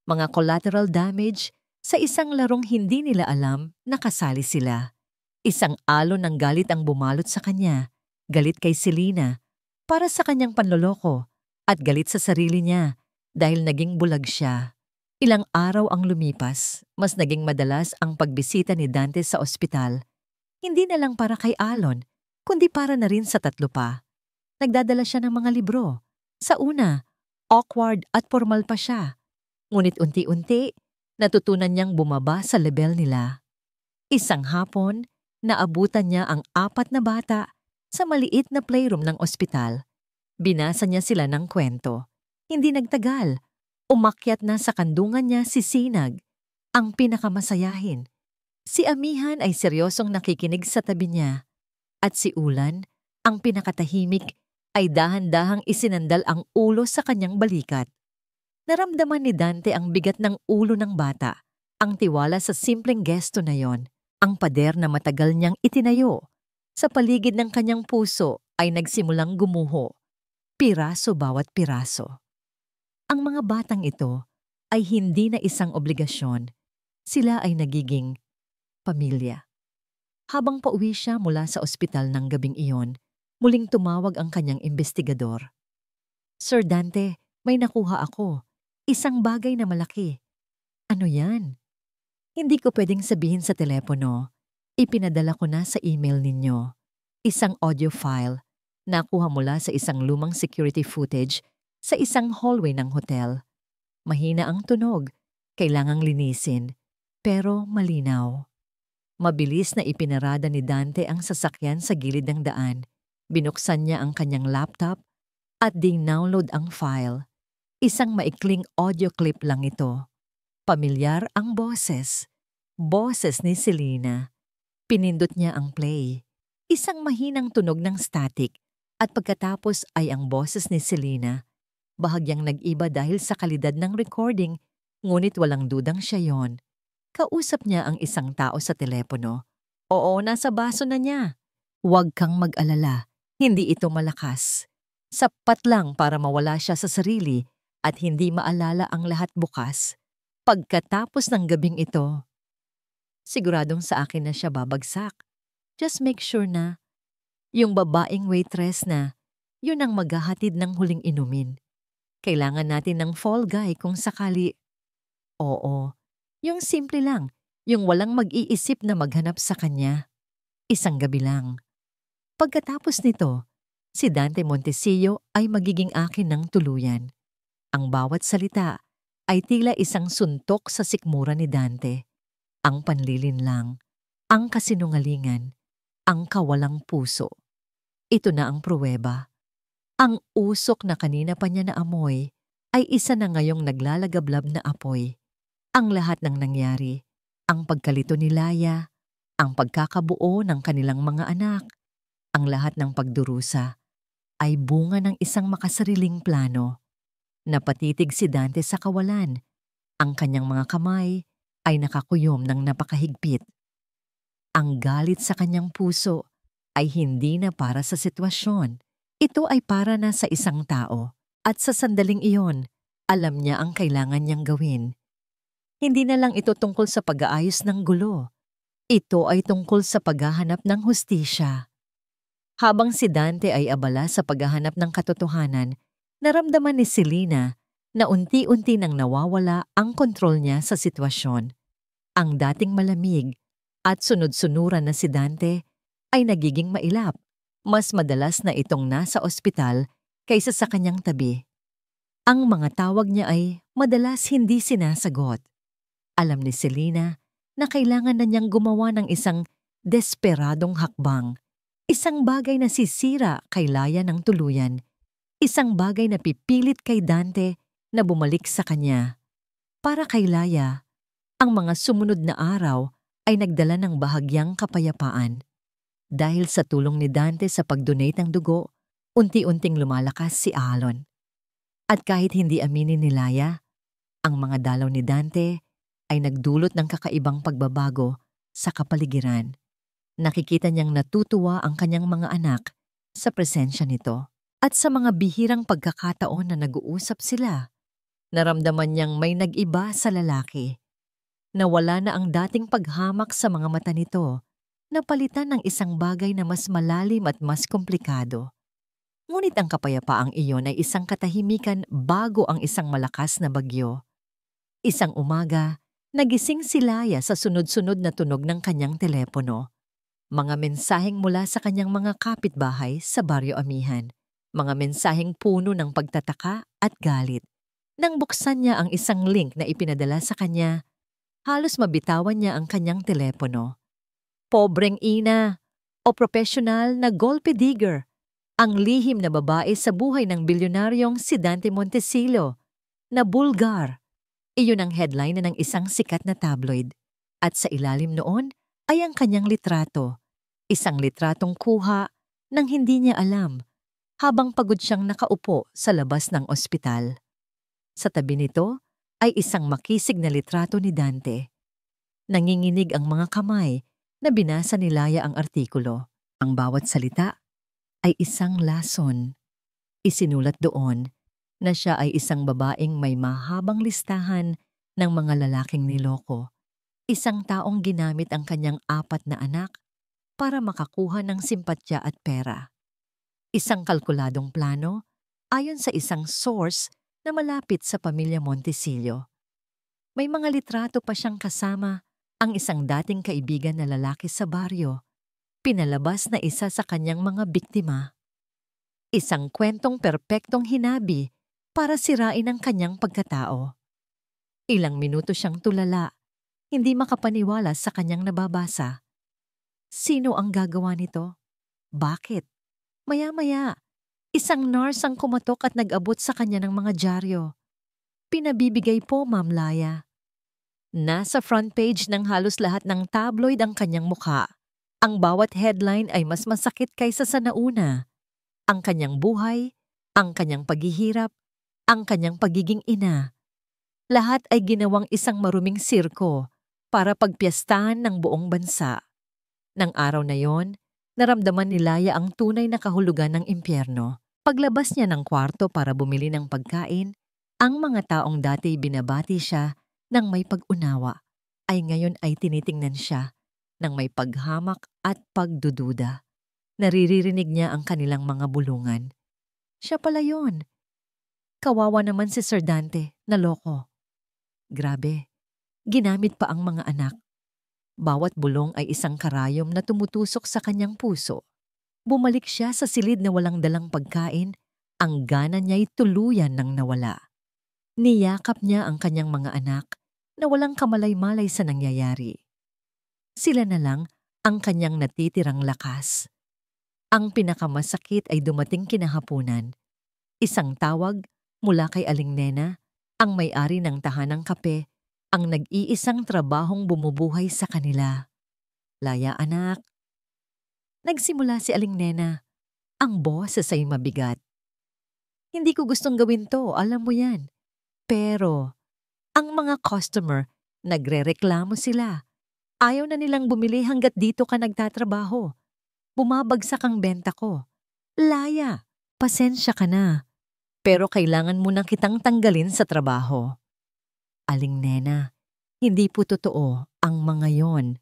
Mga collateral damage sa isang larong hindi nila alam na kasali sila. Isang alon ng galit ang bumalot sa kanya. Galit kay Selena para sa kanyang panloloko at galit sa sarili niya dahil naging bulag siya. Ilang araw ang lumipas, mas naging madalas ang pagbisita ni Dante sa ospital. Hindi na lang para kay Alon, kundi para na rin sa tatlo pa. Nagdadala siya ng mga libro. Sa una, awkward at formal pa siya. Ngunit unti-unti, natutunan niyang bumaba sa level nila. Isang hapon, naabutan niya ang 4 na bata sa maliit na playroom ng ospital. Binasa niya sila ng kwento. Hindi nagtagal. Umakyat na sa kandungan niya si Sinag, ang pinakamasayahin. Si Amihan ay seryosong nakikinig sa tabi niya. At si Ulan, ang pinakatahimik, ay dahan-dahang isinandal ang ulo sa kanyang balikat. Naramdaman ni Dante ang bigat ng ulo ng bata, ang tiwala sa simpleng gesto na yon, ang pader na matagal niyang itinayo. Sa paligid ng kanyang puso ay nagsimulang gumuho, piraso bawat piraso. Ang mga batang ito ay hindi na isang obligasyon, sila ay nagiging pamilya. Habang pauwi siya mula sa ospital ng gabing iyon, muling tumawag ang kanyang investigador. "Sir Dante, may nakuha ako. Isang bagay na malaki." "Ano yan?" "Hindi ko pwedeng sabihin sa telepono. Ipinadala ko na sa email ninyo. Isang audio file. Nakuha mula sa isang lumang security footage sa isang hallway ng hotel. Mahina ang tunog. Kailangang linisin. Pero malinaw." Mabilis na ipinarada ni Dante ang sasakyan sa gilid ng daan. Binuksan niya ang kanyang laptop at dinownload ang file. Isang maikling audio clip lang ito. Pamilyar ang boses. Boses ni Selena. Pinindot niya ang play. Isang mahinang tunog ng static at pagkatapos ay ang boses ni Selena. Bahagyang nag-iba dahil sa kalidad ng recording, ngunit walang dudang siya yon. Kausap niya ang isang tao sa telepono. "Oo, nasa baso na niya. Huwag kang mag-alala. Hindi ito malakas. Sapat lang para mawala siya sa sarili at hindi maalala ang lahat bukas. Pagkatapos ng gabing ito, siguradong sa akin na siya babagsak. Just make sure na yung babaeng waitress na yun ang maghahatid ng huling inumin. Kailangan natin ng fall guy kung sakali." "Oo, yung simple lang, yung walang mag-iisip na maghanap sa kanya. Isang gabi lang." Pagkatapos nito, si Dante Montecillo ay magiging akin ng tuluyan. Ang bawat salita ay tila isang suntok sa sikmura ni Dante. Ang panlilinlang, ang kasinungalingan, ang kawalang puso. Ito na ang pruweba. Ang usok na kanina pa niya naamoy ay isa na ngayong naglalagablab na apoy. Ang lahat ng nangyari, ang pagkalito ni Laya, ang pagkakabuo ng kanilang mga anak, ang lahat ng pagdurusa, ay bunga ng isang makasariling plano. Napatitig si Dante sa kawalan. Ang kanyang mga kamay ay nakakuyom ng napakahigpit. Ang galit sa kanyang puso ay hindi na para sa sitwasyon. Ito ay para na sa isang tao. At sa sandaling iyon, alam niya ang kailangan niyang gawin. Hindi na lang ito tungkol sa pag-aayos ng gulo. Ito ay tungkol sa paghahanap ng hustisya. Habang si Dante ay abala sa paghahanap ng katotohanan, naramdaman ni Selena na unti-unti nang nawawala ang kontrol niya sa sitwasyon. Ang dating malamig at sunod-sunuran na si Dante ay nagiging mailap. Mas madalas na itong nasa ospital kaysa sa kanyang tabi. Ang mga tawag niya ay madalas hindi sinasagot. Alam ni Selena na kailangan na niyang gumawa ng isang desperadong hakbang. Isang bagay na sisira kay Laya ng tuluyan. Isang bagay na pipilit kay Dante na bumalik sa kanya. Para kay Laya, ang mga sumunod na araw ay nagdala ng bahagyang kapayapaan. Dahil sa tulong ni Dante sa pag-donate ng dugo, unti-unting lumalakas si Alon. At kahit hindi aminin ni Laya, ang mga dalaw ni Dante ay nagdulot ng kakaibang pagbabago sa kapaligiran. Nakikita niyang natutuwa ang kanyang mga anak sa presensya nito at sa mga bihirang pagkakataon na nag-uusap sila. Naramdaman niyang may nag-iba sa lalaki. Nawala na ang dating paghamak sa mga mata nito, napalitan ng isang bagay na mas malalim at mas komplikado. Ngunit ang kapayapaang iyon ay isang katahimikan bago ang isang malakas na bagyo. Isang umaga, nagising si Laya sa sunod-sunod na tunog ng kanyang telepono. Mga mensaheng mula sa kanyang mga kapitbahay sa Baryo Amihan. Mga mensaheng puno ng pagtataka at galit. Nang buksan niya ang isang link na ipinadala sa kanya, halos mabitawan niya ang kanyang telepono. Pobreng ina o profesional na golpe digger, ang lihim na babae sa buhay ng bilyonaryong si Dante Montecillo na bulgar. Iyon ang headline na ng isang sikat na tabloid. At sa ilalim noon ay ang kanyang litrato. Isang litratong kuha nang hindi niya alam habang pagod siyang nakaupo sa labas ng ospital. Sa tabi nito ay isang makisig na litrato ni Dante. Nanginginig ang mga kamay na binasa ni Laya ang artikulo. Ang bawat salita ay isang lason. Isinulat doon na siya ay isang babaeng may mahabang listahan ng mga lalaking niloko. Isang taong ginamit ang kanyang 4 na anak para makakuha ng simpatya at pera. Isang kalkuladong plano ayon sa isang source na malapit sa pamilya Montecillo. May mga litrato pa siyang kasama ang isang dating kaibigan na lalaki sa baryo, pinalabas na isa sa kanyang mga biktima. Isang kwentong perpektong hinabi para sirain ang kanyang pagkatao. Ilang minuto siyang tulala, hindi makapaniwala sa kanyang nababasa. Sino ang gagawa nito? Bakit? Maya-maya, isang nurse ang kumatok at nag-abot sa kanya ng mga dyaryo. Pinabibigay po, Ma'am Laya. Nasa front page ng halos lahat ng tabloid ang kanyang mukha. Ang bawat headline ay mas masakit kaysa sa nauna. Ang kanyang buhay, ang kanyang paghihirap, ang kanyang pagiging ina. Lahat ay ginawang isang maruming sirko para pagpiyastahan ng buong bansa. Nang araw na yon, naramdaman ni Laya ang tunay na kahulugan ng impyerno. Paglabas niya ng kwarto para bumili ng pagkain, ang mga taong dati binabati siya ng may pag-unawa ay ngayon ay tinitingnan siya ng may paghamak at pagdududa. Naririnig niya ang kanilang mga bulungan. Siya pala yun. Kawawa naman si Sir Dante, naloko. Grabe, ginamit pa ang mga anak. Bawat bulong ay isang karayom na tumutusok sa kanyang puso. Bumalik siya sa silid na walang dalang pagkain, ang gana niya'y tuluyan nang nawala. Niyakap niya ang kanyang mga anak na walang kamalay-malay sa nangyayari. Sila na lang ang kanyang natitirang lakas. Ang pinakamasakit ay dumating kinahapunan. Isang tawag mula kay Aling Nena, ang may-ari ng tahanang kape, ang nag-iisang trabahong bumubuhay sa kanila. Laya anak. Nagsimula si Aling Nena. Ang boses ay mabigat. Hindi ko gustong gawin to, alam mo yan. Pero, ang mga customer, nagrereklamo sila. Ayaw na nilang bumili hanggat dito ka nagtatrabaho. Bumabagsak ang benta ko. Laya, pasensya ka na. Pero kailangan mo na kitang tanggalin sa trabaho. Aling Nena, hindi po totoo ang mga yon.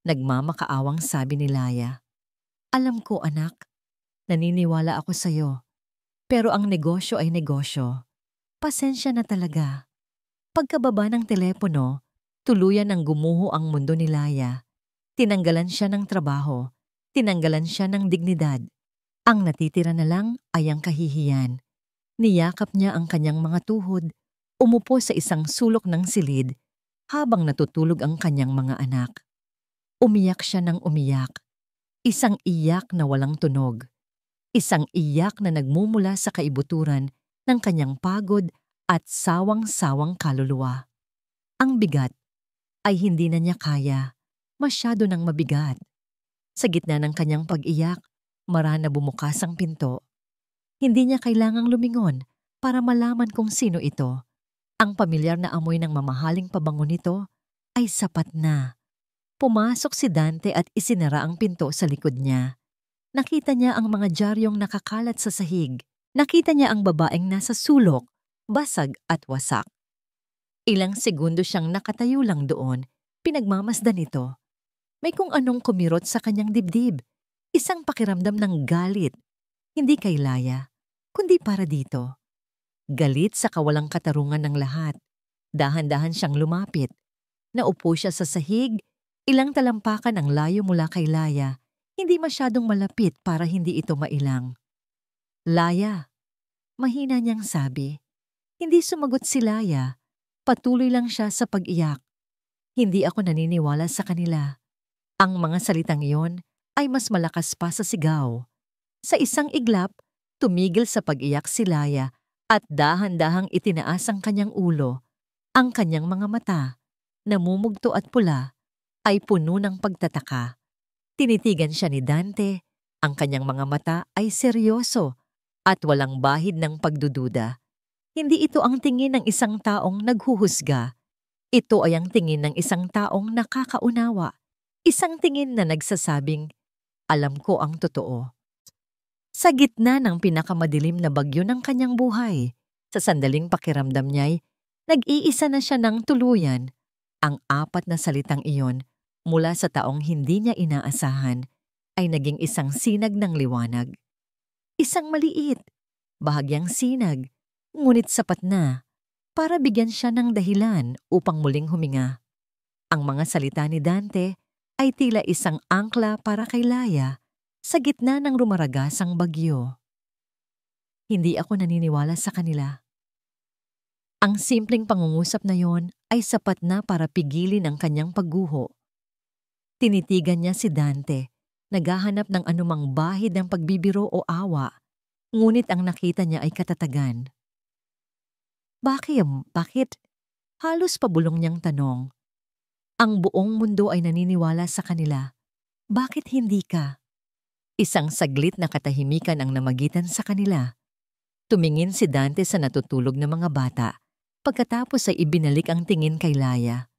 Nagmamakaawang sabi ni Laya. Alam ko anak, naniniwala ako sa'yo. Pero ang negosyo ay negosyo. Pasensya na talaga. Pagkababa ng telepono, tuluyan ng gumuho ang mundo ni Laya. Tinanggalan siya ng trabaho. Tinanggalan siya ng dignidad. Ang natitira na lang ay ang kahihiyan. Niyakap niya ang kanyang mga tuhod, umupo sa isang sulok ng silid habang natutulog ang kanyang mga anak. Umiyak siya ng umiyak. Isang iyak na walang tunog. Isang iyak na nagmumula sa kaibuturan ng kanyang pagod at sawang-sawang kaluluwa. Ang bigat ay hindi na niya kaya. Masyado nang mabigat. Sa gitna ng kanyang pag-iyak, marana bumukas ang pinto. Hindi niya kailangang lumingon para malaman kung sino ito. Ang pamilyar na amoy ng mamahaling pabango nito ay sapat na. Pumasok si Dante at isinara ang pinto sa likod niya. Nakita niya ang mga diaryong nakakalat sa sahig. Nakita niya ang babaeng nasa sulok, basag at wasak. Ilang segundo siyang nakatayo lang doon, pinagmamasdan ito. May kung anong kumirot sa kanyang dibdib. Isang pakiramdam ng galit, hindi kay Laya, kundi para dito. Galit sa kawalang katarungan ng lahat. Dahan-dahan siyang lumapit. Naupo siya sa sahig, ilang talampakan ang layo mula kay Laya. Hindi masyadong malapit para hindi ito mailang. Laya, mahina niyang sabi. Hindi sumagot si Laya. Patuloy lang siya sa pag-iyak. Hindi ako naniniwala sa kanila. Ang mga salitang iyon ay mas malakas pa sa sigaw. Sa isang iglap, tumigil sa pag-iyak si Laya at dahan-dahang itinaas ang kanyang ulo. Ang kanyang mga mata, namumugto at pula, ay puno ng pagtataka. Tinitigan siya ni Dante, ang kanyang mga mata ay seryoso at walang bahid ng pagdududa. Hindi ito ang tingin ng isang taong naghuhusga. Ito ay ang tingin ng isang taong nakakaunawa. Isang tingin na nagsasabing, alam ko ang totoo. Sa gitna ng pinakamadilim na bagyo ng kanyang buhay, sa sandaling pakiramdam niya'y nag-iisa na siya ng tuluyan. Ang apat na salitang iyon mula sa taong hindi niya inaasahan ay naging isang sinag ng liwanag. Isang maliit, bahagyang sinag, ngunit sapat na para bigyan siya ng dahilan upang muling huminga. Ang mga salita ni Dante ay tila isang angkla para kay Laya sa gitna ng rumaragasang bagyo. Hindi ako naniniwala sa kanila. Ang simpleng pangungusap na yon ay sapat na para pigilin ang kanyang pagguho. Tinitigan niya si Dante, naghahanap ng anumang bahid ng pagbibiro o awa, ngunit ang nakita niya ay katatagan. Bakit? Halos pabulong niyang tanong. Ang buong mundo ay naniniwala sa kanila. Bakit hindi ka? Isang saglit na katahimikan ang namagitan sa kanila. Tumingin si Dante sa natutulog na mga bata. Pagkatapos ay ibinalik ang tingin kay Laya.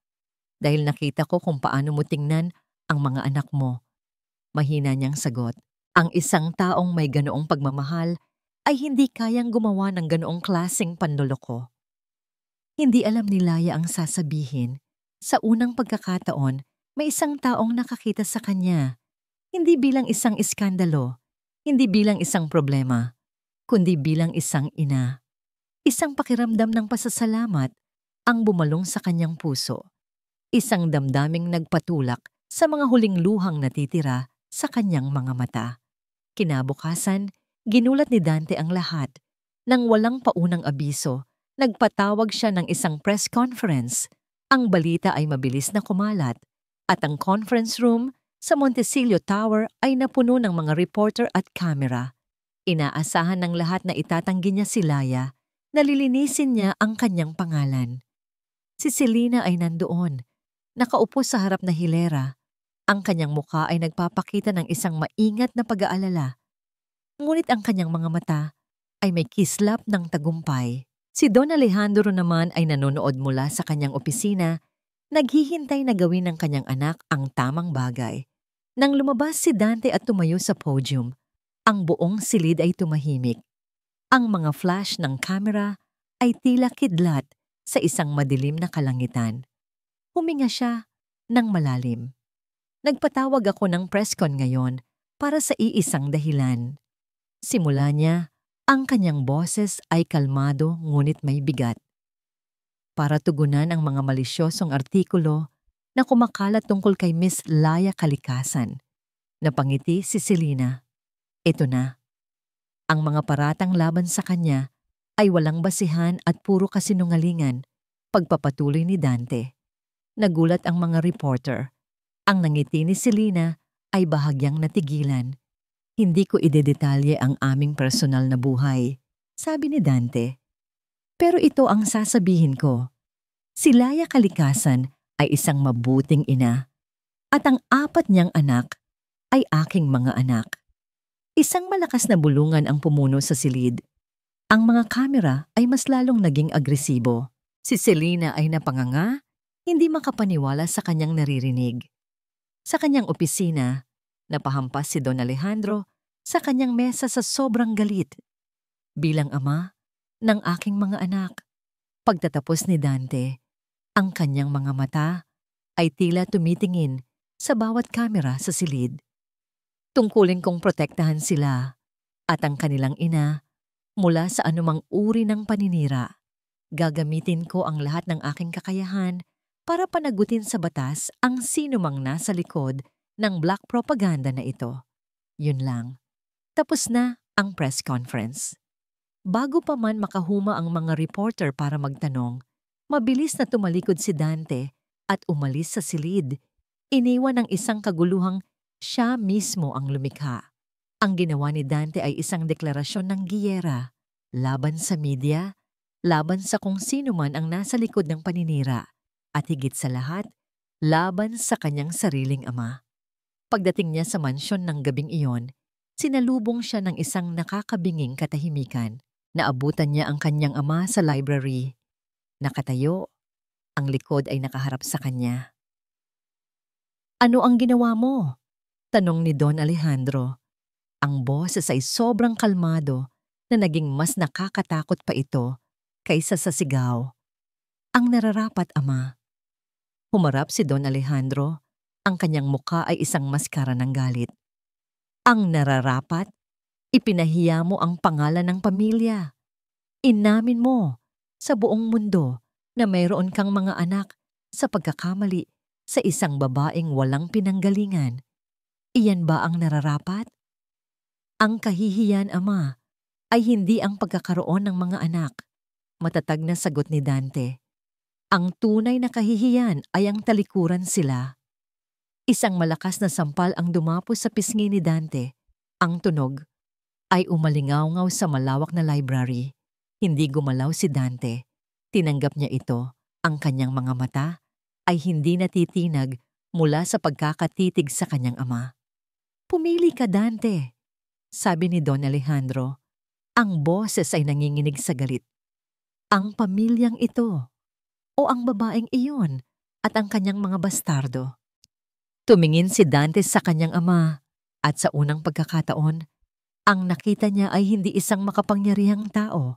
Dahil nakita ko kung paano mo tingnan ang mga anak mo. Mahina niyang sagot. Ang isang taong may ganoong pagmamahal ay hindi kayang gumawa ng ganoong klaseng panloloko. Hindi alam ni Laya ang sasabihin. Sa unang pagkakataon, may isang taong nakakita sa kanya. Hindi bilang isang iskandalo, hindi bilang isang problema, kundi bilang isang ina. Isang pakiramdam ng pasasalamat ang bumalong sa kanyang puso. Isang damdaming nagpatulak sa mga huling luhang natitira sa kanyang mga mata. Kinabukasan, ginulat ni Dante ang lahat. Nang walang paunang abiso, nagpatawag siya ng isang press conference. Ang balita ay mabilis na kumalat at ang conference room sa Montecillo Tower ay napuno ng mga reporter at kamera. Inaasahan ng lahat na itatanggi niya si Laya. Nalilinisin niya ang kanyang pangalan. Si Selena ay nandoon, nakaupo sa harap na hilera. Ang kanyang mukha ay nagpapakita ng isang maingat na pag-aalala. Ngunit ang kanyang mga mata ay may kislap ng tagumpay. Si Don Alejandro naman ay nanonood mula sa kanyang opisina, naghihintay na gawin ng kanyang anak ang tamang bagay. Nang lumabas si Dante at tumayo sa podium, ang buong silid ay tumahimik. Ang mga flash ng kamera ay tila kidlat sa isang madilim na kalangitan. Huminga siya ng malalim. Nagpatawag ako ng presscon ngayon para sa iisang dahilan. Simula niya, ang kanyang boses ay kalmado ngunit may bigat. Para tugunan ang mga malisyosong artikulo na kumakalat tungkol kay Miss Laya Kalikasan. Napangiti si Selena. Ito na. Ang mga paratang laban sa kanya ay walang basihan at puro kasinungalingan, pagpapatuloy ni Dante. Nagulat ang mga reporter. Ang nangiti ni Selena ay bahagyang natigilan. Hindi ko idedetalye ang aming personal na buhay, sabi ni Dante. Pero ito ang sasabihin ko. Si Laya Kalikasan ay isang mabuting ina. At ang 4 niyang anak ay aking mga anak. Isang malakas na bulungan ang pumuno sa silid. Ang mga kamera ay mas lalong naging agresibo. Si Selena ay napanganga, hindi makapaniwala sa kanyang naririnig. Sa kanyang opisina, napahampas si Don Alejandro sa kanyang mesa sa sobrang galit. Bilang ama ng aking mga anak, pagtatapos ni Dante, ang kanyang mga mata ay tila tumitingin sa bawat kamera sa silid. Tungkulin kong protektahan sila at ang kanilang ina mula sa anumang uri ng paninira. Gagamitin ko ang lahat ng aking kakayahan para panagutin sa batas ang sino mang nasa likod ng black propaganda na ito. Yun lang. Tapos na ang press conference. Bago pa man makahuma ang mga reporter para magtanong, mabilis na tumalikod si Dante at umalis sa silid. Iniwan ng isang kaguluhang siya mismo ang lumikha. Ang ginawa ni Dante ay isang deklarasyon ng giyera, laban sa media, laban sa kung sino man ang nasa likod ng paninira, at higit sa lahat, laban sa kanyang sariling ama. Pagdating niya sa mansyon ng gabing iyon, sinalubong siya ng isang nakakabinging katahimikan. Naabutan niya ang kanyang ama sa library. Nakatayo, ang likod ay nakaharap sa kanya. "Ano ang ginawa mo?" tanong ni Don Alejandro. Ang boses ay sobrang kalmado na naging mas nakakatakot pa ito kaysa sa sigaw. "Ang nararapat, ama." Humarap si Don Alejandro. Ang kanyang muka ay isang maskara ng galit. "Ang nararapat? Ipinahiya mo ang pangalan ng pamilya. Inamin mo sa buong mundo na mayroon kang mga anak sa pagkakamali sa isang babaeng walang pinanggalingan. Iyan ba ang nararapat? Ang kahihiyan, ama, ay hindi ang pagkakaroon ng mga anak." Matatag na sagot ni Dante. "Ang tunay na kahihiyan ay ang talikuran sila." Isang malakas na sampal ang dumapos sa pisngi ni Dante. Ang tunog ay umalingaw-ngaw sa malawak na library. Hindi gumalaw si Dante. Tinanggap niya ito. Ang kanyang mga mata ay hindi natitinag mula sa pagkakatitig sa kanyang ama. "Pumili ka, Dante," sabi ni Don Alejandro. Ang boses ay nanginginig sa galit. "Ang pamilyang ito o ang babaeng iyon at ang kanyang mga bastardo?" Tumingin si Dante sa kanyang ama at sa unang pagkakataon, ang nakita niya ay hindi isang makapangyarihang tao,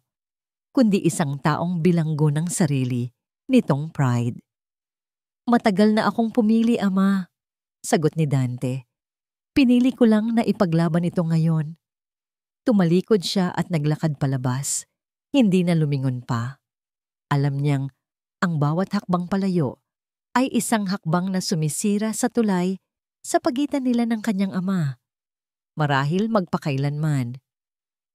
kundi isang taong bilanggo ng sarili nitong pride. "Matagal na akong pumili, ama," sagot ni Dante. "Pinili ko lang na ipaglaban ito ngayon." Tumalikod siya at naglakad palabas. Hindi na lumingon pa. Alam niyang ang bawat hakbang palayo ay isang hakbang na sumisira sa tulay sa pagitan nila ng kanyang ama. Marahil magpakailanman.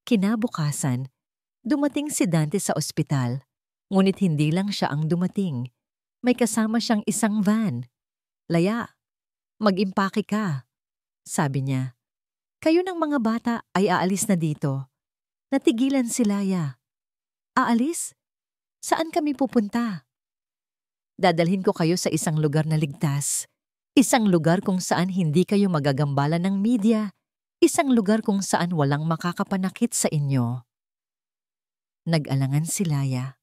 Kinabukasan, dumating si Dante sa ospital. Ngunit hindi lang siya ang dumating. May kasama siyang isang van. "Laya, mag-impake ka," sabi niya. "Kayo ng mga bata ay aalis na dito." Natigilan si Laya. "Aalis? Saan kami pupunta?" "Dadalhin ko kayo sa isang lugar na ligtas. Isang lugar kung saan hindi kayo magagambala ng media. Isang lugar kung saan walang makakapanakit sa inyo." Nag-alangan si Laya.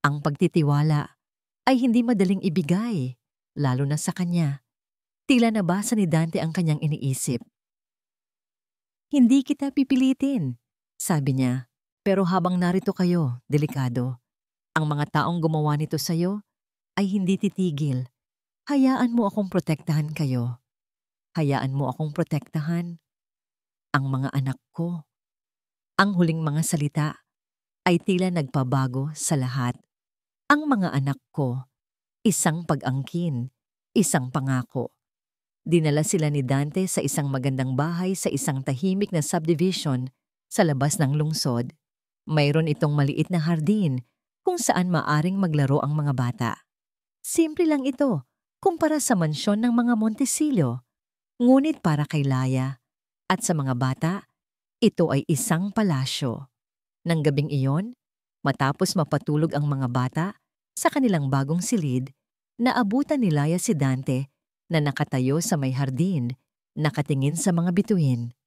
Ang pagtitiwala ay hindi madaling ibigay, lalo na sa kanya. Tila nabasa ni Dante ang kanyang iniisip. "Hindi kita pipilitin," sabi niya. "Pero habang narito kayo, delikado. Ang mga taong gumawa nito sa'yo ay hindi titigil. Hayaan mo akong protektahan kayo. Hayaan mo akong protektahan ang mga anak ko." Ang huling mga salita ay tila nagpabago sa lahat. Ang mga anak ko, isang pag-angkin, isang pangako. Dinala sila ni Dante sa isang magandang bahay sa isang tahimik na subdivision sa labas ng lungsod. Mayroon itong maliit na hardin kung saan maaring maglaro ang mga bata. Simple lang ito kumpara sa mansyon ng mga Montesillo. Ngunit para kay Laya at sa mga bata, ito ay isang palasyo. Nang gabing iyon, matapos mapatulog ang mga bata sa kanilang bagong silid, naabutan ni Laya si Dante na nakatayo sa may hardin, nakatingin sa mga bituin.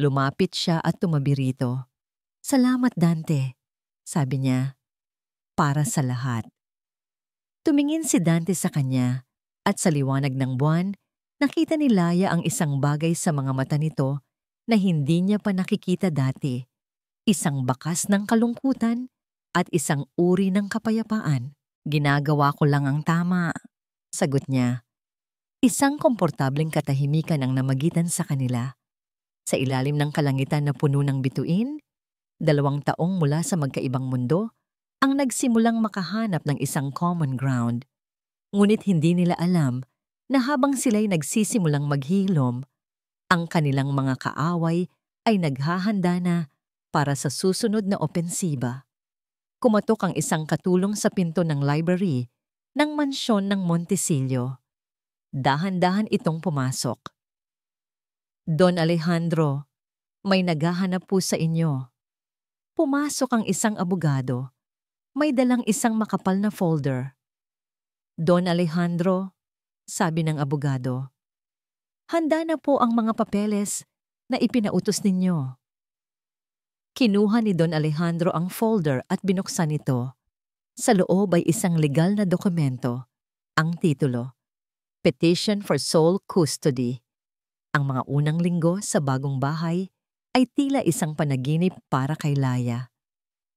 Lumapit siya at tumabi rito. "Salamat, Dante," sabi niya, "para sa lahat." Tumingin si Dante sa kanya at sa liwanag ng buwan, Nakita ni Laya ang isang bagay sa mga mata nito na hindi niya pa nakikita dati. Isang bakas ng kalungkutan at isang uri ng kapayapaan. Ginagawa ko lang ang tama, sagot niya. Isang komportableng katahimikan ang namagitan sa kanila. Sa ilalim ng kalangitan na puno ng bituin, 2 taong mula sa magkaibang mundo ang nagsimulang makahanap ng isang common ground. Ngunit hindi nila alam na habang sila'y nagsisimulang maghilom, ang kanilang mga kaaway ay naghahanda na para sa susunod na opensiba. Kumatok ang isang katulong sa pinto ng library ng mansyon ng Montesillo. Dahan-dahan itong pumasok. Don Alejandro, may naghahanap po sa inyo. Pumasok ang isang abogado. May dalang isang makapal na folder. Don Alejandro, sabi ng abogado, handa na po ang mga papeles na ipinautos ninyo. Kinuha ni Don Alejandro ang folder at binuksan ito. Sa loob ay isang legal na dokumento. Ang titulo, Petition for Sole Custody. Ang mga unang linggo sa bagong bahay ay tila isang panaginip para kay Laya.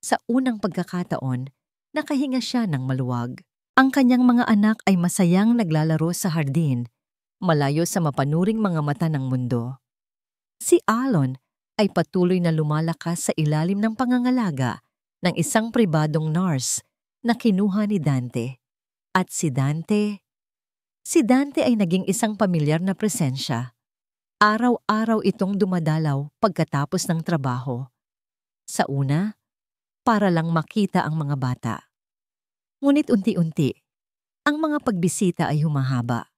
Sa unang pagkakataon, nakahinga siya ng maluwag. Ang kanyang mga anak ay masayang naglalaro sa hardin, malayo sa mapanuring mga mata ng mundo. Si Alon ay patuloy na lumalakas sa ilalim ng pangangalaga ng isang pribadong nurse na kinuha ni Dante. At si Dante ay naging isang pamilyar na presensya. Araw-araw itong dumadalaw pagkatapos ng trabaho. Sa una, para lang makita ang mga bata. Ngunit unti-unti, ang mga pagbisita ay humahaba.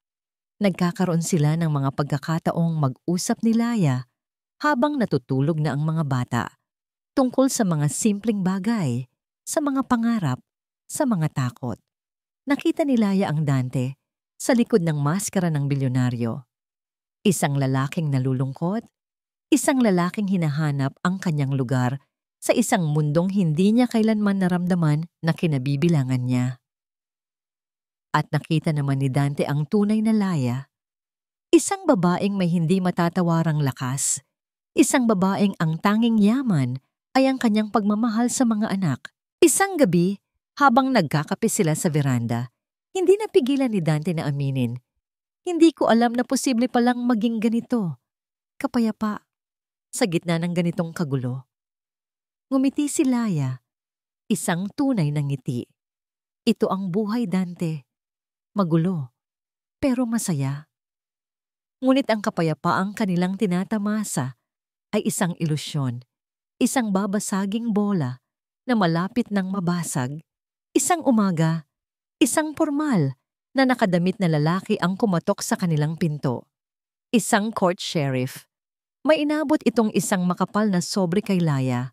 Nagkakaroon sila ng mga pagkakataong mag-usap ni Laya habang natutulog na ang mga bata tungkol sa mga simpleng bagay, sa mga pangarap, sa mga takot. Nakita ni Laya ang Dante sa likod ng maskara ng bilyonaryo. Isang lalaking nalulungkot, isang lalaking hinahanap ang kanyang lugar sa isang mundong hindi niya kailanman naramdaman na kinabibilangan niya. At nakita naman ni Dante ang tunay na Laya, isang babaeng may hindi matatawarang lakas, isang babaeng ang tanging yaman ay ang kanyang pagmamahal sa mga anak. Isang gabi, habang nagkakape sila sa veranda, hindi napigilan ni Dante na aminin, hindi ko alam na posible palang maging ganito, kapayapa, sa gitna ng ganitong kagulo. Ngumiti si Laya, isang tunay na ngiti. Ito ang buhay, Dante. Magulo, pero masaya. Ngunit ang kapayapaang kanilang tinatamasa ay isang ilusyon, isang babasaging bola na malapit ng mabasag, isang umaga, isang formal na nakadamit na lalaki ang kumatok sa kanilang pinto. Isang court sheriff. May inabot itong isang makapal na sobre kay Laya.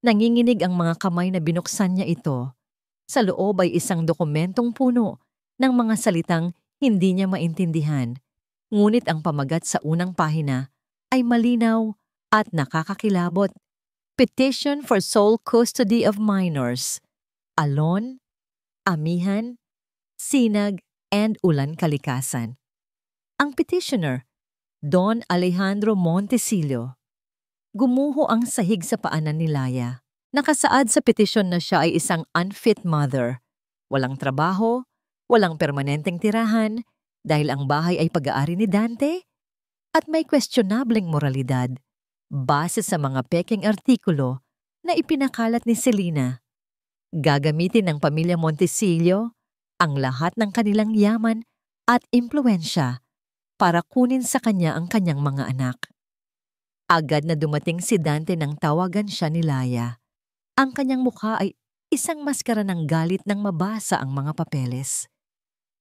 Nanginginig ang mga kamay na binuksan niya ito. Sa loob ay isang dokumentong puno ng mga salitang hindi niya maintindihan. Ngunit ang pamagat sa unang pahina ay malinaw at nakakakilabot. Petition for Sole Custody of Minors. Alon, Amihan, Sinag, and Ulan Kalikasan. Ang petitioner, Don Alejandro Montesillo. Gumuho ang sahig sa paanan ni Laya. Nakasaad sa petisyon na siya ay isang unfit mother. Walang trabaho, walang permanenteng tirahan dahil ang bahay ay pag-aari ni Dante at may questionableng moralidad base sa mga peking artikulo na ipinakalat ni Selena. Gagamitin ng pamilya Montesillo ang lahat ng kanilang yaman at impluwensya para kunin sa kanya ang kanyang mga anak. Agad na dumating si Dante nang tawagan siya ni Laya. Ang kanyang mukha ay isang maskara ng galit nang mabasa ang mga papeles.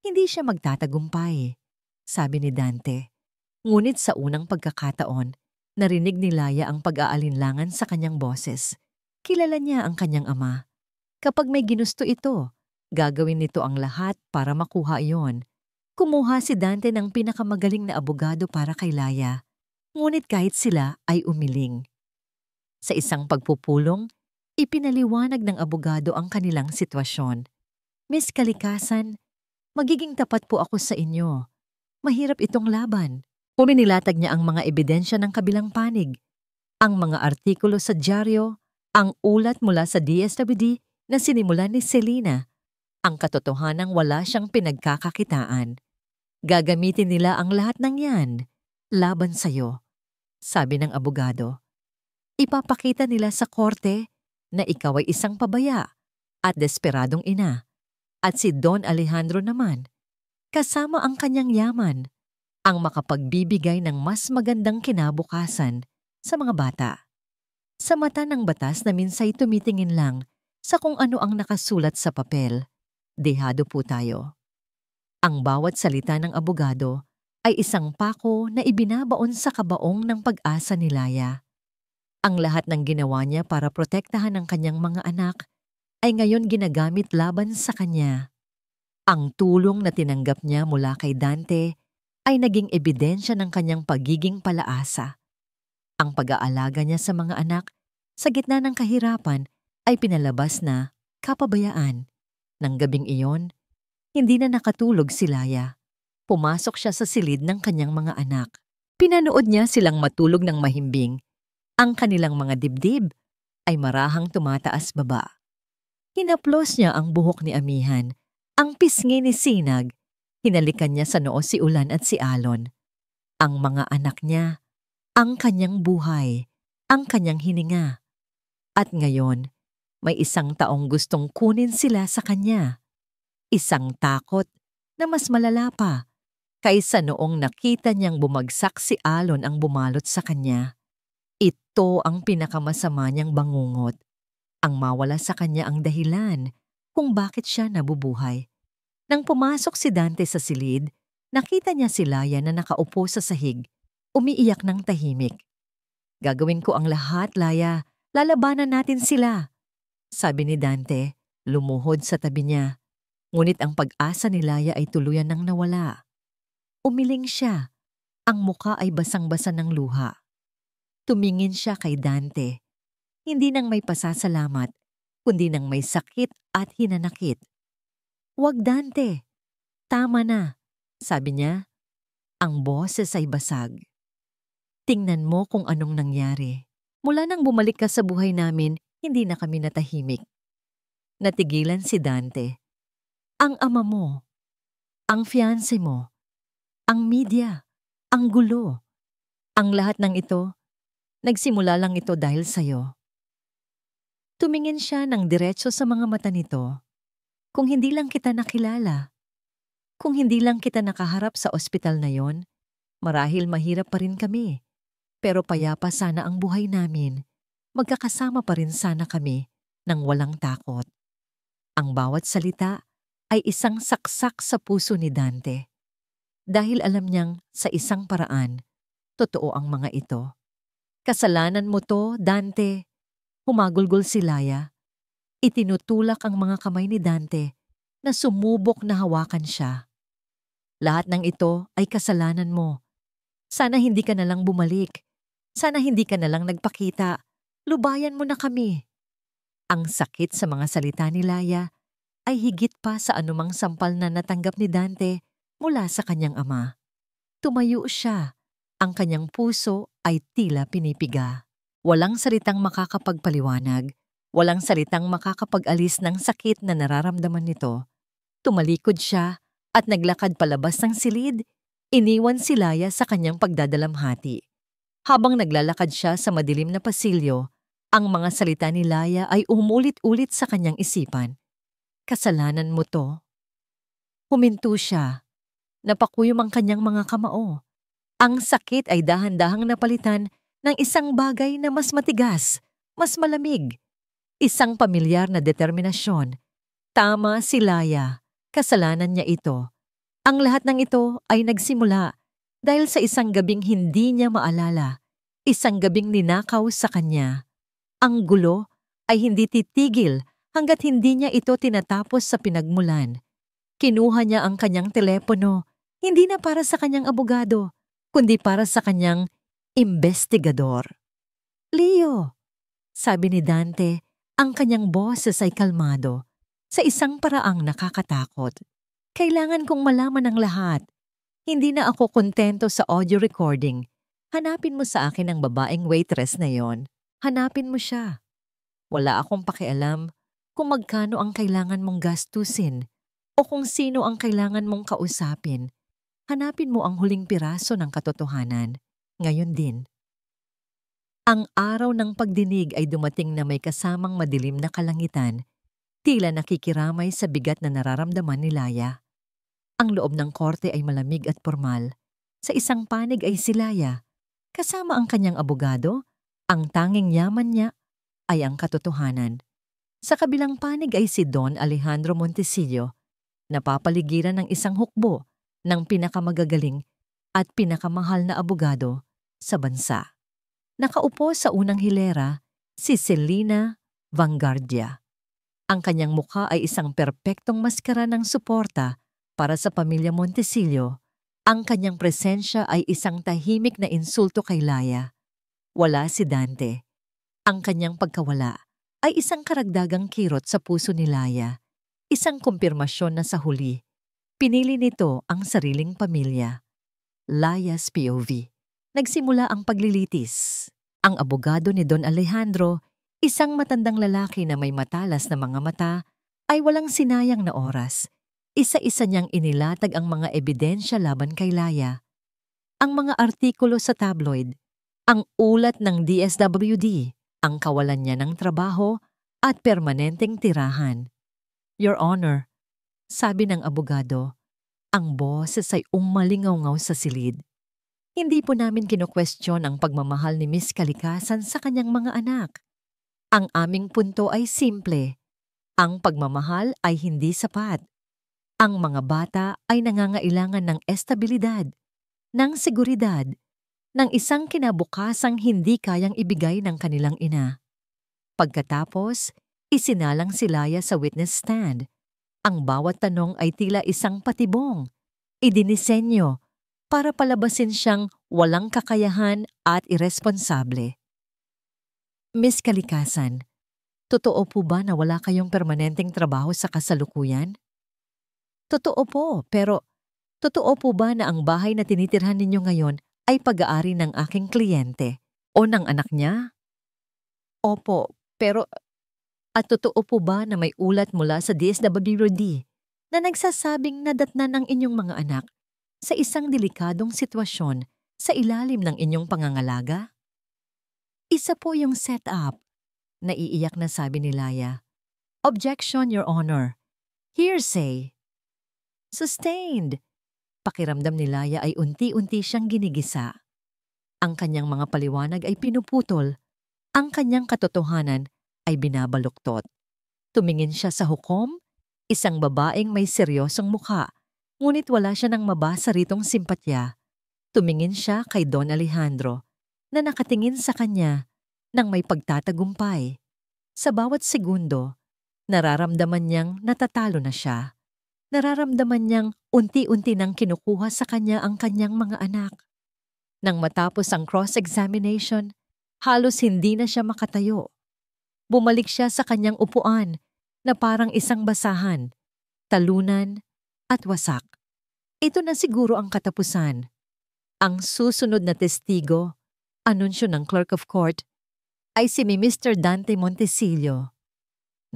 Hindi siya magtatagumpay, sabi ni Dante. Ngunit sa unang pagkakataon, narinig ni Laya ang pag-aalinlangan sa kanyang boses. Kilala niya ang kanyang ama. Kapag may ginusto ito, gagawin nito ang lahat para makuha iyon. Kumuha si Dante ng pinakamagaling na abogado para kay Laya. Ngunit kahit sila ay umiling. Sa isang pagpupulong, ipinaliwanag ng abogado ang kanilang sitwasyon. Miss Kalikasan, magiging tapat po ako sa inyo. Mahirap itong laban. Huli nilatag niya ang mga ebidensya ng kabilang panig, ang mga artikulo sa dyaryo, ang ulat mula sa DSWD na sinimulan ni Selena, ang katotohanang wala siyang pinagkakakitaan. Gagamitin nila ang lahat ng yan laban sa'yo, sabi ng abogado. Ipapakita nila sa korte na ikaw ay isang pabaya at desperadong ina, at si Don Alejandro naman, kasama ang kanyang yaman, ang makapagbibigay ng mas magandang kinabukasan sa mga bata. Sa mata ng batas na minsay tumitingin lang sa kung ano ang nakasulat sa papel, dehado po tayo. Ang bawat salita ng abogado ay isang pako na ibinabaon sa kabaong ng pag-asa ni Laya. Ang lahat ng ginawa niya para protektahan ang kanyang mga anak ay ngayon ginagamit laban sa kanya. Ang tulong na tinanggap niya mula kay Dante ay naging ebidensya ng kanyang pagiging palaasa. Ang pag-aalaga niya sa mga anak sa gitna ng kahirapan ay pinalabas na kapabayaan. Nang gabing iyon, hindi na nakatulog si Laya. Pumasok siya sa silid ng kanyang mga anak. Pinanood niya silang matulog ng mahimbing. Ang kanilang mga dibdib ay marahang tumataas baba. Hinaplos niya ang buhok ni Amihan, ang pisngi ni Sinag. Hinalikan niya sa noo si Ulan at si Alon. Ang mga anak niya, ang kanyang buhay, ang kanyang hininga. At ngayon, may isang taong gustong kunin sila sa kanya. Isang takot na mas malala pa kaysa noong nakita niyang bumagsak si Alon ang bumalot sa kanya. Ito ang pinakamasama niyang bangungot, ang mawala sa kanya ang dahilan kung bakit siya nabubuhay. Nang pumasok si Dante sa silid, nakita niya si Laya na nakaupo sa sahig, umiiyak ng tahimik. "Gagawin ko ang lahat, Laya. Lalabanan natin sila," sabi ni Dante, lumuhod sa tabi niya. Ngunit ang pag-asa ni Laya ay tuluyan nang nawala. Umiling siya. Ang muka ay basang-basa ng luha. Tumingin siya kay Dante, hindi nang may pasasalamat, kundi nang may sakit at hinanakit. "Wag, Dante. Tama na," sabi niya. Ang boses ay basag. "Tingnan mo kung anong nangyari. Mula nang bumalik ka sa buhay namin, hindi na kami natahimik." Natigilan si Dante. Ang ama mo, ang fiancé mo, ang media, ang gulo, ang lahat ng ito, nagsimula lang ito dahil sa'yo. Tumingin siya ng diretso sa mga mata nito. "Kung hindi lang kita nakilala, kung hindi lang kita nakaharap sa ospital na yon, marahil mahirap pa rin kami. Pero payapa sana ang buhay namin. Magkakasama pa rin sana kami nang walang takot." Ang bawat salita ay isang saksak sa puso ni Dante. Dahil alam niyang sa isang paraan, totoo ang mga ito. "Kasalanan mo to, Dante." Humagulgol si Laya. Itinutulak ang mga kamay ni Dante na sumubok na hawakan siya. "Lahat ng ito ay kasalanan mo. Sana hindi ka na lang bumalik. Sana hindi ka na lang nagpakita. Lubayan mo na kami." Ang sakit sa mga salita ni Laya ay higit pa sa anumang sampal na natanggap ni Dante mula sa kanyang ama. Tumayo siya. Ang kanyang puso ay tila pinipiga. Walang salitang makakapagpaliwanag, walang salitang makakapag-alis ng sakit na nararamdaman nito. Tumalikod siya at naglakad palabas ng silid. Iniwan si Laya sa kanyang pagdadalamhati. Habang naglalakad siya sa madilim na pasilyo, ang mga salita ni Laya ay umulit-ulit sa kanyang isipan. "Kasalanan mo to." Huminto siya. Napakuyom ang kanyang mga kamao. Ang sakit ay dahan-dahang napalitan ng isang bagay na mas matigas, mas malamig. Isang pamilyar na determinasyon. Tama si Laya. Kasalanan niya ito. Ang lahat ng ito ay nagsimula dahil sa isang gabing hindi niya maalala. Isang gabing ninakaw sa kanya. Ang gulo ay hindi titigil hanggat hindi niya ito tinatapos sa pinagmulan. Kinuha niya ang kanyang telepono, hindi na para sa kanyang abogado, kundi para sa kanyang investigador. "Leo," sabi ni Dante, ang kanyang boses ay kalmado, sa isang paraang nakakatakot. "Kailangan kong malaman ang lahat. Hindi na ako kontento sa audio recording. Hanapin mo sa akin ang babaeng waitress na yon. Hanapin mo siya. Wala akong pakialam kung magkano ang kailangan mong gastusin o kung sino ang kailangan mong kausapin. Hanapin mo ang huling piraso ng katotohanan. Ngayon din. Ang araw ng pagdinig ay dumating na may kasamang madilim na kalangitan, tila nakikiramay sa bigat na nararamdaman ni Laya. Ang loob ng korte ay malamig at pormal. Sa isang panig ay si Laya, kasama ang kanyang abogado. Ang tanging yaman niya ay ang katotohanan. Sa kabilang panig ay si Don Alejandro Montecillo, napapaligiran ng isang hukbo ng pinakamagagaling at pinakamahal na abogado sa bansa. Nakaupo sa unang hilera si Selena Vanguardia. Ang kanyang mukha ay isang perpektong maskara ng suporta para sa pamilya Montecillo. Ang kanyang presensya ay isang tahimik na insulto kay Laya. Wala si Dante. Ang kanyang pagkawala ay isang karagdagang kirot sa puso ni Laya, isang kumpirmasyon na sa huli, pinili nito ang sariling pamilya. Laya's POV. Nagsimula ang paglilitis. Ang abogado ni Don Alejandro, isang matandang lalaki na may matalas na mga mata, ay walang sinayang na oras. Isa-isa niyang inilatag ang mga ebidensya laban kay Laya. Ang mga artikulo sa tabloid, ang ulat ng DSWD, ang kawalan niya ng trabaho at permanenteng tirahan. Your Honor, sabi ng abogado, ang boses ay umalingaw-ngaw sa silid. Hindi po namin kino-question ang pagmamahal ni Miss Kalikasan sa kanyang mga anak. Ang aming punto ay simple. Ang pagmamahal ay hindi sapat. Ang mga bata ay nangangailangan ng estabilidad, ng seguridad, ng isang kinabukasang hindi kayang ibigay ng kanilang ina. Pagkatapos, isinalang si Laya sa witness stand. Ang bawat tanong ay tila isang patibong, idinisenyo para palabasin siyang walang kakayahan at iresponsable. Miss Kalikasan, totoo po ba na wala kayong permanenteng trabaho sa kasalukuyan? Totoo po, pero totoo po ba na ang bahay na tinitirhan ninyo ngayon ay pag-aari ng aking kliyente o ng anak niya? Opo, pero at totoo po ba na may ulat mula sa DSWD na nagsasabing nadatnan ng inyong mga anak sa isang delikadong sitwasyon sa ilalim ng inyong pangangalaga? Isa po yung setup, naiiyak na sabi ni Laya. Objection, Your Honor. Hearsay. Sustained. Pakiramdam ni Laya ay unti-unti siyang ginigisa. Ang kanyang mga paliwanag ay pinuputol. Ang kanyang katotohanan ay binabaluktot. Tumingin siya sa hukom, isang babaeng may seryosong mukha, ngunit wala siya nang mabasa ritong simpatya. Tumingin siya kay Don Alejandro, na nakatingin sa kanya nang may pagtatagumpay. Sa bawat segundo, nararamdaman niyang natatalo na siya. Nararamdaman niyang unti-unti nang kinukuha sa kanya ang kanyang mga anak. Nang matapos ang cross-examination, halos hindi na siya makatayo. Bumalik siya sa kanyang upuan na parang isang basahan, talunan at wasak. Ito na siguro ang katapusan. Ang susunod na testigo, anunsyo ng clerk of court, ay si Mr. Dante Montecillo.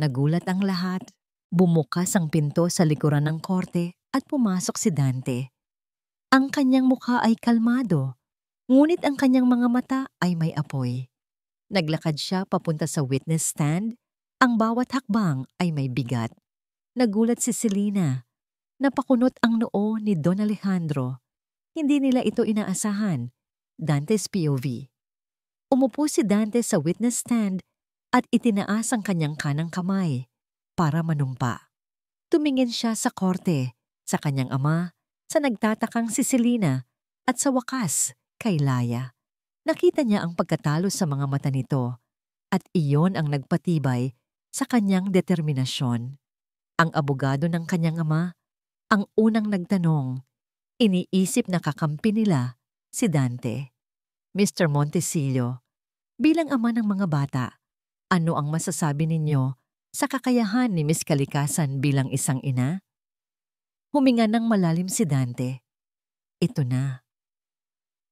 Nagulat ang lahat. Bumukas ang pinto sa likuran ng korte at pumasok si Dante. Ang kanyang mukha ay kalmado, ngunit ang kanyang mga mata ay may apoy. Naglakad siya papunta sa witness stand. Ang bawat hakbang ay may bigat. Nagulat si Selena. Napakunot ang noo ni Don Alejandro. Hindi nila ito inaasahan. Dante's POV. Umupo si Dante sa witness stand at itinaas ang kanyang kanang kamay para manumpa. Tumingin siya sa korte, sa kanyang ama, sa nagtatakang si Selena, at sa wakas, kay Laya. Nakita niya ang pagkatalo sa mga mata nito, at iyon ang nagpatibay sa kanyang determinasyon. Ang abogado ng kanyang ama, ang unang nagtanong, iniisip na kakampi nila si Dante. Mr. Montecillo, bilang ama ng mga bata, ano ang masasabi ninyo sa kakayahan ni Miss Kalikasan bilang isang ina? Huminga ng malalim si Dante. ito na.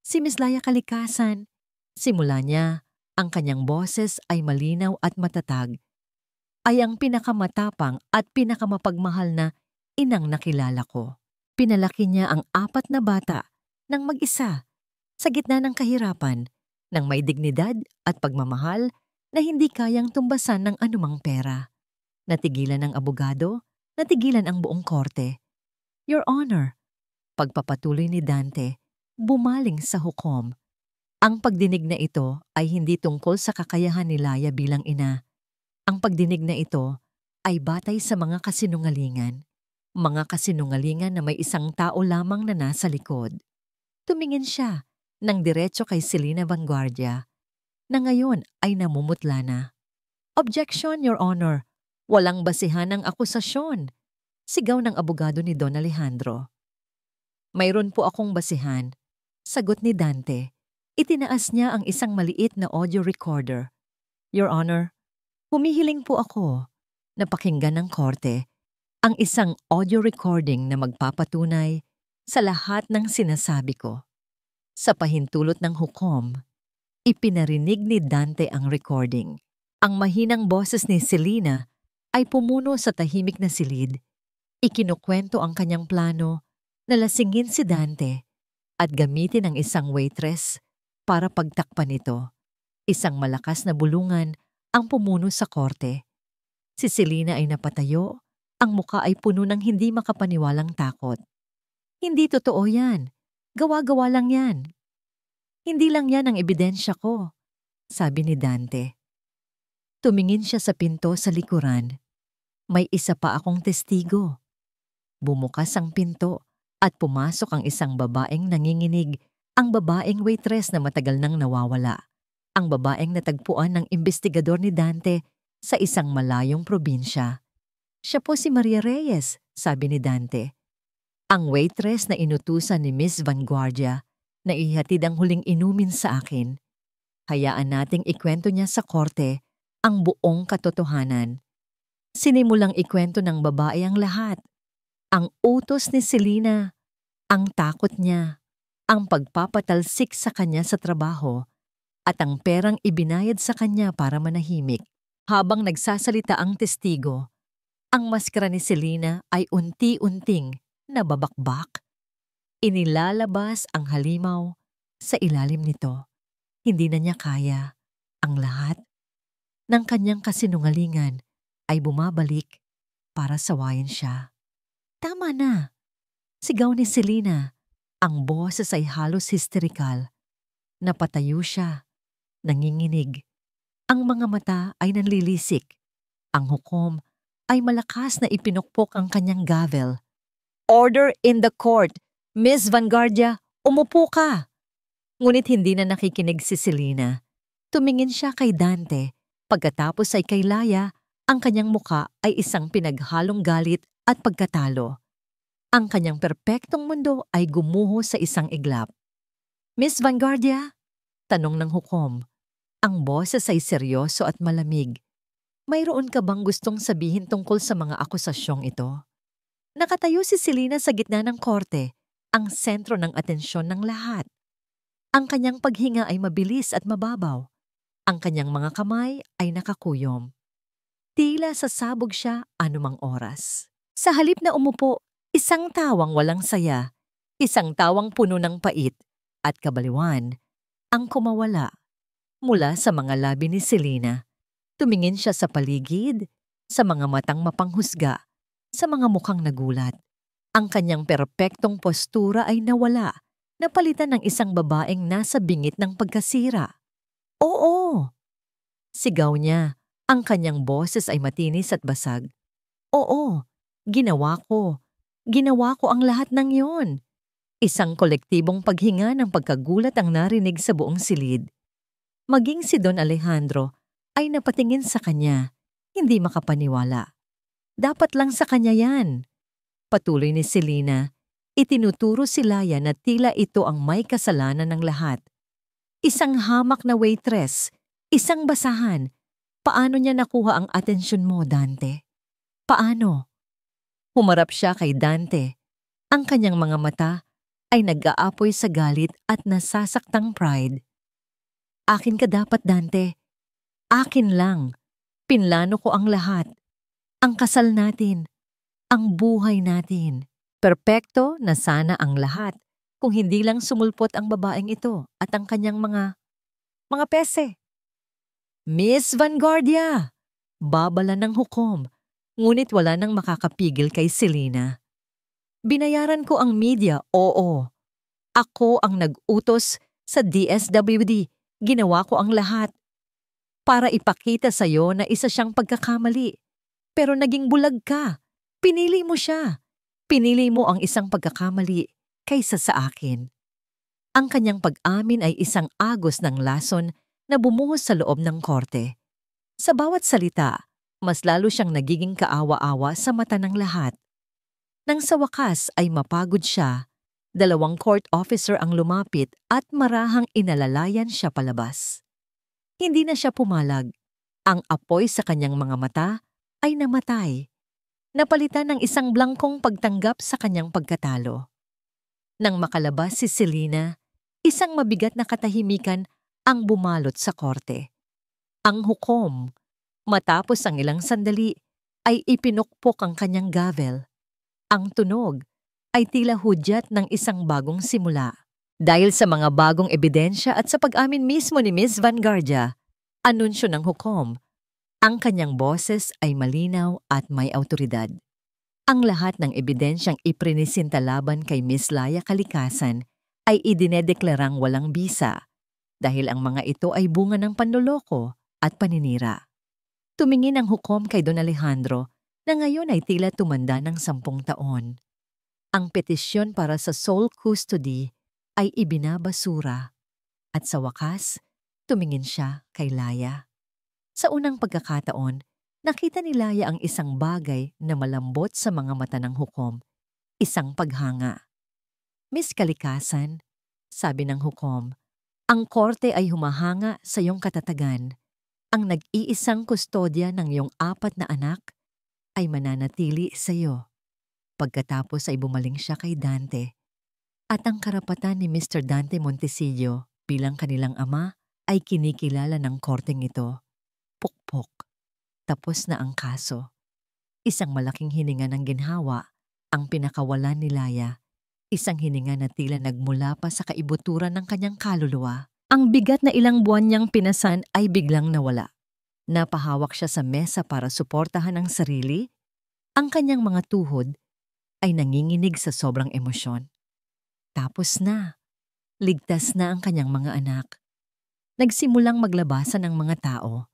Si Miss Laya kalikasan, simula niya, ang kanyang boses ay malinaw at matatag, ay ang pinakamatapang at pinakamapagmahal na inang nakilala ko. Pinalaki niya ang 4 na bata ng mag-isa sa gitna ng kahirapan, ng may dignidad at pagmamahal na hindi kayang tumbasan ng anumang pera. Natigilan ng abogado, natigilan ang buong korte. Your Honor, pagpapatuloy ni Dante, bumaling sa hukom. Ang pagdinig na ito ay hindi tungkol sa kakayahan ni Laya bilang ina. Ang pagdinig na ito ay batay sa mga kasinungalingan. Mga kasinungalingan na may isang tao lamang na nasa likod. Tumingin siya ng diretso kay Selena Vanguardia, na ngayon ay namumutla na. Objection, Your Honor. Walang basihan ang akusasyon. Sigaw ng abogado ni Don Alejandro. Mayroon po akong basihan, sagot ni Dante. Itinaas niya ang isang maliit na audio recorder. Your Honor, humihiling po ako na pakinggan ng korte ang isang audio recording na magpapatunay sa lahat ng sinasabi ko. Sa pahintulot ng hukom, ipinarinig ni Dante ang recording. Ang mahinang boses ni Selena ay pumuno sa tahimik na silid. Ikinukwento ang kanyang plano na lasingin si Dante at gamitin ang isang waitress para pagtakpan ito. Isang malakas na bulungan ang pumuno sa korte. Si Selena ay napatayo, ang muka ay puno ng hindi makapaniwalang takot. Hindi totoo yan. Gawa-gawa lang yan. Hindi lang yan ang ebidensya ko, sabi ni Dante. Tumingin siya sa pinto sa likuran. May isa pa akong testigo. Bumukas ang pinto at pumasok ang isang babaeng nanginginig, ang babaeng waitress na matagal nang nawawala. Ang babaeng natagpuan ng investigador ni Dante sa isang malayong probinsya. Siya po si Maria Reyes, sabi ni Dante. Ang waitress na inutusan ni Miss Vanguardia na ihatid ang huling inumin sa akin. Hayaan nating ikwento niya sa korte ang buong katotohanan. Sinimulang ikwento ng babae ang lahat. Ang utos ni Selena, ang takot niya, ang pagpapatalsik sa kanya sa trabaho, at ang perang ibinayad sa kanya para manahimik. Habang nagsasalita ang testigo, ang maskara ni Selena ay unti-unting nababakbak. Inilalabas ang halimaw sa ilalim nito. Hindi na niya kaya. Ang lahat ng kanyang kasinungalingan ay bumabalik para sawayin siya. Tama na, sigaw ni Selena. Ang boses ay halos hysterikal. Napatayo siya, nanginginig. Ang mga mata ay nanlilisik. Ang hukom ay malakas na ipinukpok ang kanyang gavel. Order in the court! Miss Vanguardia, umupo ka! Ngunit hindi na nakikinig si Selena. Tumingin siya kay Dante. Pagkatapos ay kay Laya, ang kanyang muka ay isang pinaghalong galit at pagkatalo. Ang kanyang perpektong mundo ay gumuho sa isang iglap. Miss Vanguardia? Tanong ng hukom. Ang boses ay seryoso at malamig. Mayroon ka bang gustong sabihin tungkol sa mga akusasyong ito? Nakatayo si Selena sa gitna ng korte, ang sentro ng atensyon ng lahat. Ang kanyang paghinga ay mabilis at mababaw. Ang kanyang mga kamay ay nakakuyom. Tila sasabog siya anumang oras. Sa halip na umupo, isang tawang walang saya, isang tawang puno ng pait at kabaliwan ang kumawala mula sa mga labi ni Selena. Tumingin siya sa paligid, sa mga matang mapanghusga, sa mga mukhang nagulat. Ang kanyang perpektong postura ay nawala, napalitan ng isang babaeng nasa bingit ng pagkasira. Oo! Sigaw niya. Ang kanyang boses ay matinis at basag. Oo, ginawa ko. Ginawa ko ang lahat ng yon. Isang kolektibong paghinga ng pagkagulat ang narinig sa buong silid. Maging si Don Alejandro ay napatingin sa kanya, hindi makapaniwala. Dapat lang sa kanya yan. Patuloy ni Selena, itinuturo si Laya na tila ito ang may kasalanan ng lahat. Isang hamak na waitress, isang basahan. Paano niya nakuha ang atensyon mo, Dante? Paano? Humarap siya kay Dante. Ang kanyang mga mata ay nag-aapoy sa galit at nasasaktang pride. Akin ka dapat, Dante. Akin lang. Pinlano ko ang lahat. Ang kasal natin. Ang buhay natin. Perpekto na sana ang lahat kung hindi lang sumulpot ang babaeng ito at ang kanyang mga pese. Miss Vanguardia! Babala ng hukom, ngunit wala nang makakapigil kay Selena. Binayaran ko ang media, oo. Ako ang nag-utos sa DSWD. Ginawa ko ang lahat para ipakita sa'yo na isa siyang pagkakamali. Pero naging bulag ka. Pinili mo siya. Pinili mo ang isang pagkakamali kaysa sa akin. Ang kanyang pag-amin ay isang agos ng lason na bumuhos sa loob ng korte. Sa bawat salita, mas lalo siyang nagiging kaawa-awa sa mata ng lahat. Nang sa wakas ay mapagod siya, 2 court officer ang lumapit at marahang inalalayan siya palabas. Hindi na siya pumalag. Ang apoy sa kanyang mga mata ay namatay. Napalitan ng isang blangkong pagtanggap sa kanyang pagkatalo. Nang makalabas si Selena, isang mabigat na katahimikan ang bumalot sa korte. Ang hukom, matapos ang ilang sandali, ay ipinukpok ang kanyang gavel. Ang tunog ay tila hudyat ng isang bagong simula. Dahil sa mga bagong ebidensya at sa pag-amin mismo ni Miss Vanguardia, anunsyo ng hukom, ang kanyang boses ay malinaw at may awtoridad. Ang lahat ng ebidensyang iprinisinta laban kay Miss Laya Kalikasan ay idinedeklarang walang bisa dahil ang mga ito ay bunga ng panloloko at paninira. Tumingin ang hukom kay Don Alejandro na ngayon ay tila tumanda ng 10 taon. Ang petisyon para sa sole custody ay ibinabasura at sa wakas, tumingin siya kay Laya. Sa unang pagkakataon, nakita ni Laya ang isang bagay na malambot sa mga mata ng hukom, isang paghanga. Miss Kalikasan, sabi ng hukom, ang korte ay humahanga sa iyong katatagan. Ang nag-iisang kustodya ng iyong 4 na anak ay mananatili sa iyo. Pagkatapos ay bumaling siya kay Dante. At ang karapatan ni Mr. Dante Montesillo bilang kanilang ama ay kinikilala ng korteng ito. Pukpok. Tapos na ang kaso. Isang malaking hininga ng ginhawa ang pinakawalan ni Laya. Isang hininga na tila nagmula pa sa kaibuturan ng kanyang kaluluwa. Ang bigat na ilang buwan niyang pinasan ay biglang nawala. Napahawak siya sa mesa para suportahan ang sarili. Ang kanyang mga tuhod ay nanginginig sa sobrang emosyon. Tapos na. Ligtas na ang kanyang mga anak. Nagsimulang maglabasan ng mga tao.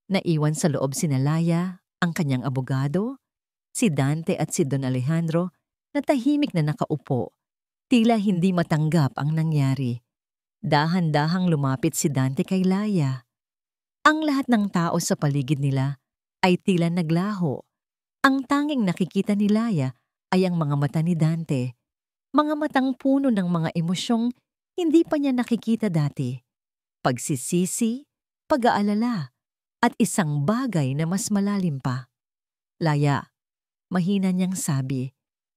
Naiwan sa loob sina Laya, ang kanyang abogado, si Dante at si Don Alejandro na tahimik na nakaupo. Tila hindi matanggap ang nangyari. Dahan-dahang lumapit si Dante kay Laya. Ang lahat ng tao sa paligid nila ay tila naglaho. Ang tanging nakikita ni Laya ay ang mga mata ni Dante. Mga matang puno ng mga emosyong hindi pa niya nakikita dati. Pagsisisi, pag-aalala, at isang bagay na mas malalim pa. Laya, mahina niyang sabi.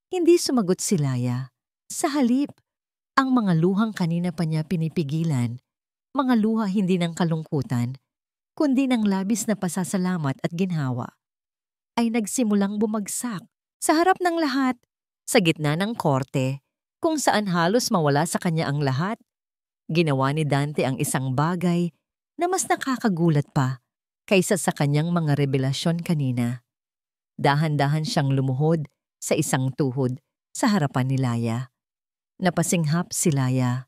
Hindi sumagot si Laya. Sa halip, ang mga luhang kanina pa niya pinipigilan, mga luha hindi ng kalungkutan, kundi ng labis na pasasalamat at ginhawa, ay nagsimulang bumagsak sa harap ng lahat, sa gitna ng korte, kung saan halos mawala sa kanya ang lahat. Ginawa ni Dante ang isang bagay na mas nakakagulat pa kaysa sa kanyang mga revelasyon kanina. Dahan-dahan siyang lumuhod sa isang tuhod sa harapan ni Laya. Napasinghap si Laya.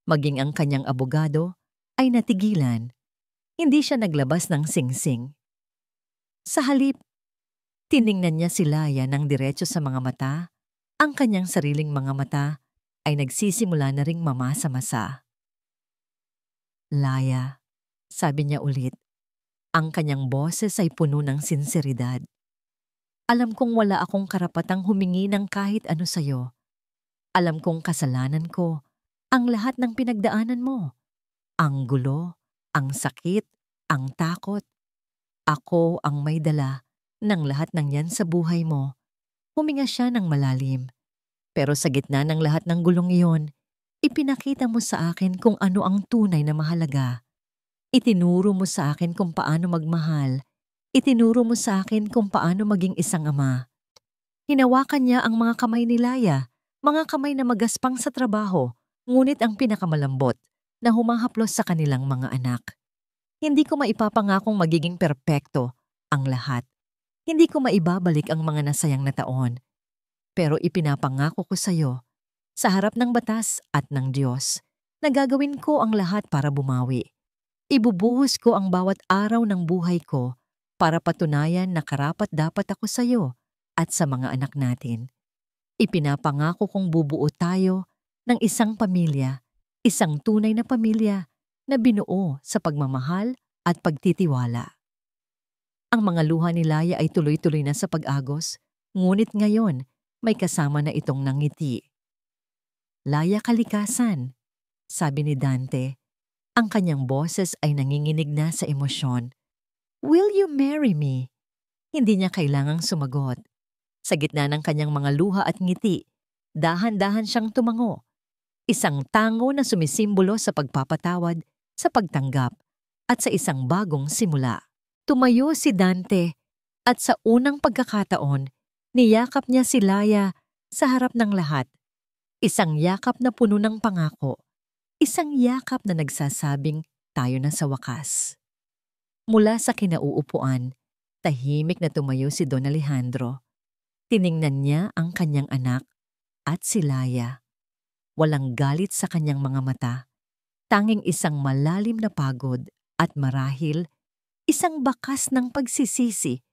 Maging ang kanyang abogado ay natigilan. Hindi siya naglabas ng singsing. Sa halip, tiningnan niya si Laya ng diretso sa mga mata. Ang kanyang sariling mga mata ay nagsisimula na ring mamasa-masa. Laya, sabi niya ulit. Ang kanyang boses ay puno ng sinseridad. Alam kong wala akong karapatang humingi ng kahit ano sa'yo. Alam kong kasalanan ko ang lahat ng pinagdaanan mo. Ang gulo, ang sakit, ang takot. Ako ang may dala ng lahat ng yan sa buhay mo. Huminga siya ng malalim. Pero sa gitna ng lahat ng gulong iyon, ipinakita mo sa akin kung ano ang tunay na mahalaga. Itinuro mo sa akin kung paano magmahal. Itinuro mo sa akin kung paano maging isang ama. Hinawakan niya ang mga kamay ni Laya, mga kamay na magaspang sa trabaho, ngunit ang pinakamalambot na humahaplos sa kanilang mga anak. Hindi ko maipapangakong magiging perpekto ang lahat. Hindi ko maibabalik ang mga nasayang na taon. Pero ipinapangako ko sa iyo, sa harap ng batas at ng Diyos, na gagawin ko ang lahat para bumawi. Ibubuhos ko ang bawat araw ng buhay ko para patunayan na karapat-dapat ako sa iyo at sa mga anak natin. Ipinapangako kong bubuo tayo ng isang pamilya, isang tunay na pamilya na binuo sa pagmamahal at pagtitiwala. Ang mga luha ni Laya ay tuloy-tuloy na sa pag-agos, ngunit ngayon may kasama na itong nangiti. Laya kalikasan, sabi ni Dante. Ang kanyang boses ay nanginginig na sa emosyon. Will you marry me? Hindi niya kailangang sumagot. Sa gitna ng kanyang mga luha at ngiti, dahan-dahan siyang tumango. Isang tango na sumisimbolo sa pagpapatawad, sa pagtanggap, at sa isang bagong simula. Tumayo si Dante at sa unang pagkakataon, niyakap niya si Laya sa harap ng lahat. Isang yakap na puno ng pangako. Isang yakap na nagsasabing tayo na sa wakas. Mula sa kinauupuan, tahimik na tumayo si Don Alejandro. Tiningnan niya ang kanyang anak at si Laya. Walang galit sa kanyang mga mata. Tanging isang malalim na pagod at marahil isang bakas ng pagsisisi.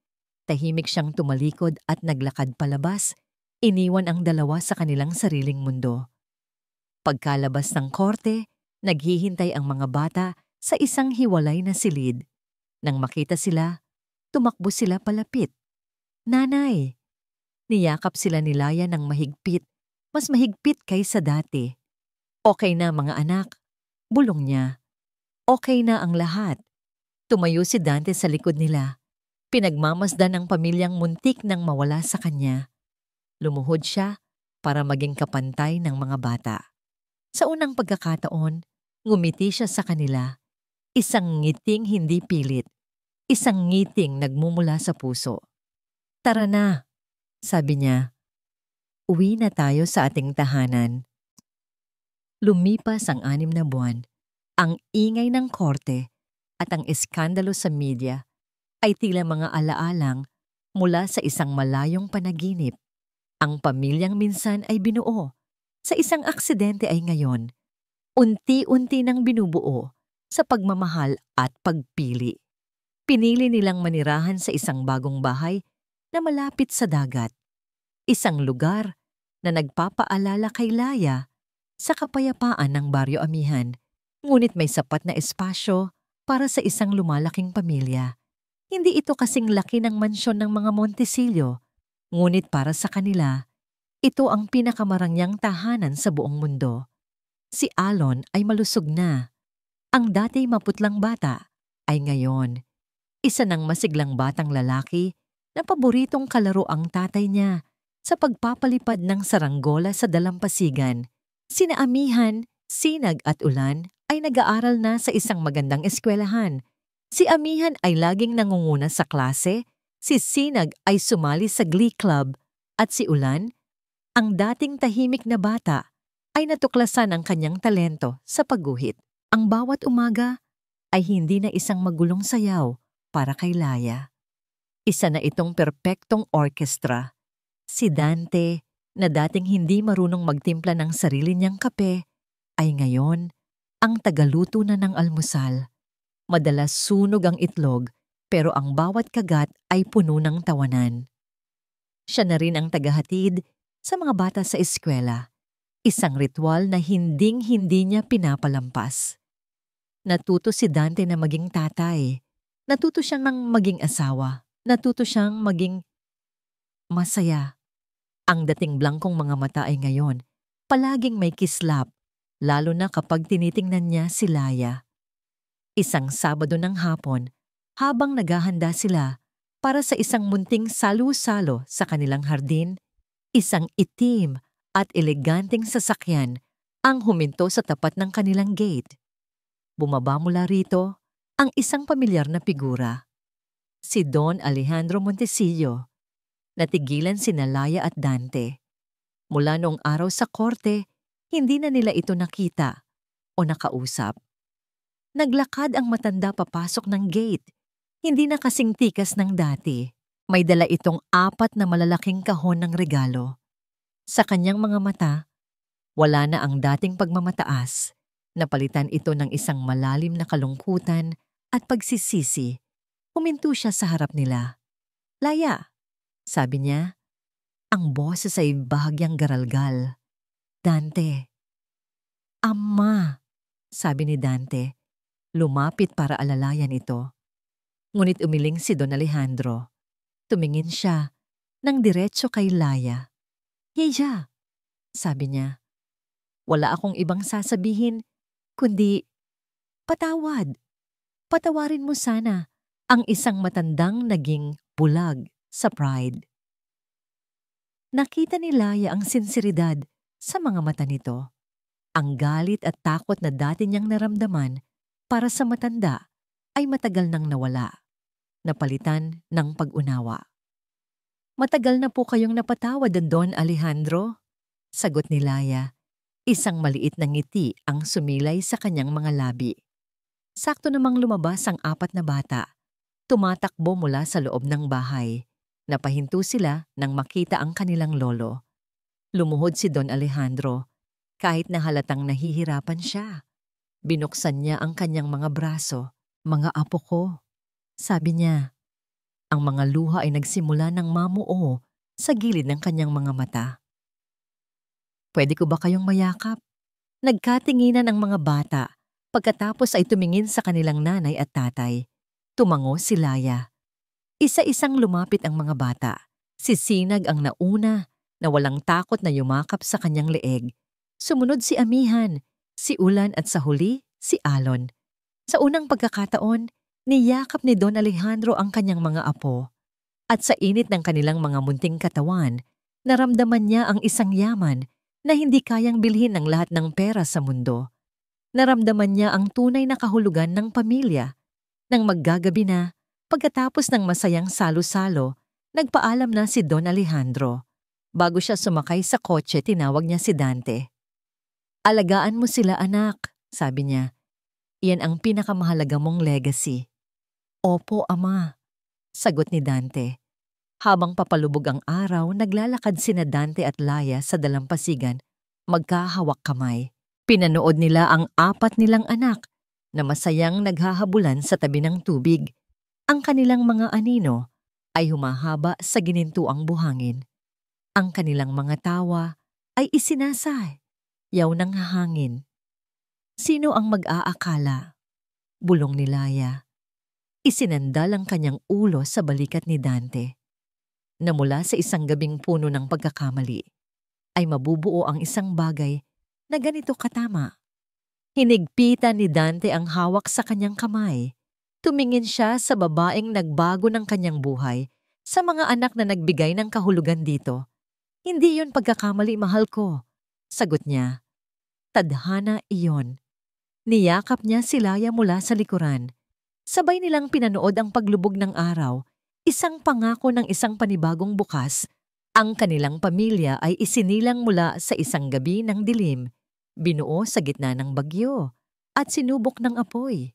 Tahimik siyang tumalikod at naglakad palabas, iniwan ang dalawa sa kanilang sariling mundo. Pagkalabas ng korte, naghihintay ang mga bata sa isang hiwalay na silid. Nang makita sila, tumakbo sila palapit. Nanay! Niyakap sila ni Laya ng mahigpit, mas mahigpit kaysa dati. Okay na mga anak, bulong niya. Okay na ang lahat. Tumayo si Dante sa likod nila. Pinagmamasdan ng pamilyang muntik nang mawala sa kanya. Lumuhod siya para maging kapantay ng mga bata. Sa unang pagkakataon, ngumiti siya sa kanila. Isang ngiting hindi pilit. Isang ngiting nagmumula sa puso. Tara na, sabi niya. Uwi na tayo sa ating tahanan. Lumipas ang 6 na buwan. Ang ingay ng korte at ang eskandalo sa media ay tila mga alaalang mula sa isang malayong panaginip. Ang pamilyang minsan ay binuo. Sa isang aksidente ay ngayon, unti-unti nang binubuo sa pagmamahal at pagpili. Pinili nilang manirahan sa isang bagong bahay na malapit sa dagat. Isang lugar na nagpapaalala kay Laya sa kapayapaan ng Baryo Amihan, ngunit may sapat na espasyo para sa isang lumalaking pamilya. Hindi ito kasing laki ng mansyon ng mga Montesillo, ngunit para sa kanila, ito ang pinakamarangyang tahanan sa buong mundo. Si Alon ay malusog na. Ang dati maputlang bata ay ngayon isa ng masiglang batang lalaki na paboritong kalaro ang tatay niya sa pagpapalipad ng saranggola sa dalampasigan. Sina Amihan, Sinag at Ulan ay nag-aaral na sa isang magandang eskwelahan. Si Amihan ay laging nangunguna sa klase, si Sinag ay sumali sa glee club, at si Ulan, ang dating tahimik na bata, ay natuklasan ang kanyang talento sa pagguhit. Ang bawat umaga ay hindi na isang magulong sayaw para kay Laya. Isa na itong perpektong orkestra. Si Dante, na dating hindi marunong magtimpla ng sarili niyang kape, ay ngayon ang tagaluto na ng almusal. Madalas sunog ang itlog, pero ang bawat kagat ay puno ng tawanan. Siya na rin ang tagahatid sa mga bata sa eskwela. Isang ritual na hinding-hindi niya pinapalampas. Natuto si Dante na maging tatay. Natuto siyang maging asawa. Natuto siyang maging masaya. Ang dating blangkong mga mata ay ngayon, palaging may kislap, lalo na kapag tinitingnan niya si Laya. Isang Sabado ng hapon, habang naghahanda sila para sa isang munting salu-salo sa kanilang hardin, isang itim at eleganteng sasakyan ang huminto sa tapat ng kanilang gate. Bumaba mula rito ang isang pamilyar na figura, si Don Alejandro Montesillo. Natigilan sina Laya at Dante. Mula noong araw sa korte, hindi na nila ito nakita o nakausap. Naglakad ang matanda papasok ng gate, hindi na kasing tikas ng dati. May dala itong 4 na malalaking kahon ng regalo. Sa kanyang mga mata, wala na ang dating pagmamataas. Napalitan ito ng isang malalim na kalungkutan at pagsisisi. Huminto siya sa harap nila. "Laya," sabi niya. Ang boses ay bahagyang garalgal. "Dante." "Ama," sabi ni Dante. Lumapit para alalayan ito. Ngunit umiling si Don Alejandro. Tumingin siya ng diretso kay Laya. "Yeya," sabi niya. "Wala akong ibang sasabihin, kundi patawad. Patawarin mo sana ang isang matandang naging bulag sa pride." Nakita ni Laya ang sinseridad sa mga mata nito. Ang galit at takot na dati niyang naramdaman para sa matanda ay matagal nang nawala, napalitan ng pag-unawa. "Matagal na po kayong napatawad, Don Alejandro," sagot ni Laya. Isang maliit na ngiti ang sumilay sa kanyang mga labi. Sakto namang lumabas ang 4 na bata. Tumatakbo mula sa loob ng bahay. Napahinto sila nang makita ang kanilang lolo. Lumuhod si Don Alejandro, kahit na halatang nahihirapan siya. Binuksan niya ang kanyang mga braso. "Mga apo ko," sabi niya. Ang mga luha ay nagsimula ng mamuo sa gilid ng kanyang mga mata. "Pwede ko ba kayong mayakap?" Nagkatinginan ang mga bata. Pagkatapos ay tumingin sa kanilang nanay at tatay. Tumango si Laya. Isa-isang lumapit ang mga bata. Si Sinag ang nauna na walang takot na yumakap sa kanyang leeg. Sumunod si Amihan, si Ulan at sa huli si Alon. Sa unang pagkakataon, niyakap ni Don Alejandro ang kanyang mga apo. At sa init ng kanilang mga munting katawan, naramdaman niya ang isang yaman na hindi kayang bilhin ng lahat ng pera sa mundo. Naramdaman niya ang tunay na kahulugan ng pamilya. Nang maggagabi na, pagkatapos ng masayang salo-salo, nagpaalam na si Don Alejandro. Bago siya sumakay sa kotse, tinawag niya si Dante. "Alagaan mo sila, anak," sabi niya. "Iyan ang pinakamahalaga mong legacy." "Opo, Ama," sagot ni Dante. Habang papalubog ang araw, naglalakad sina Dante at Laya sa dalampasigan, magkahawak kamay. Pinanood nila ang 4 nilang anak na masayang naghahabulan sa tabi ng tubig. Ang kanilang mga anino ay humahaba sa ginintuang buhangin. Ang kanilang mga tawa ay isinasay, yaw ng hangin. Sino ang mag-aakala? Bulong ni Laya. Isinandal ang kanyang ulo sa balikat ni Dante. Na mula sa isang gabing puno ng pagkakamali, ay mabubuo ang isang bagay na ganito katama. Hinigpitan ni Dante ang hawak sa kanyang kamay. Tumingin siya sa babaeng nagbago ng kanyang buhay, sa mga anak na nagbigay ng kahulugan dito. "Hindi yon pagkakamali, mahal ko," sagot niya. Tadhana iyon. Niyakap niya si Laya mula sa likuran. Sabay nilang pinanood ang paglubog ng araw, isang pangako ng isang panibagong bukas. Ang kanilang pamilya ay isinilang mula sa isang gabi ng dilim, binuo sa gitna ng bagyo, at sinubok ng apoy.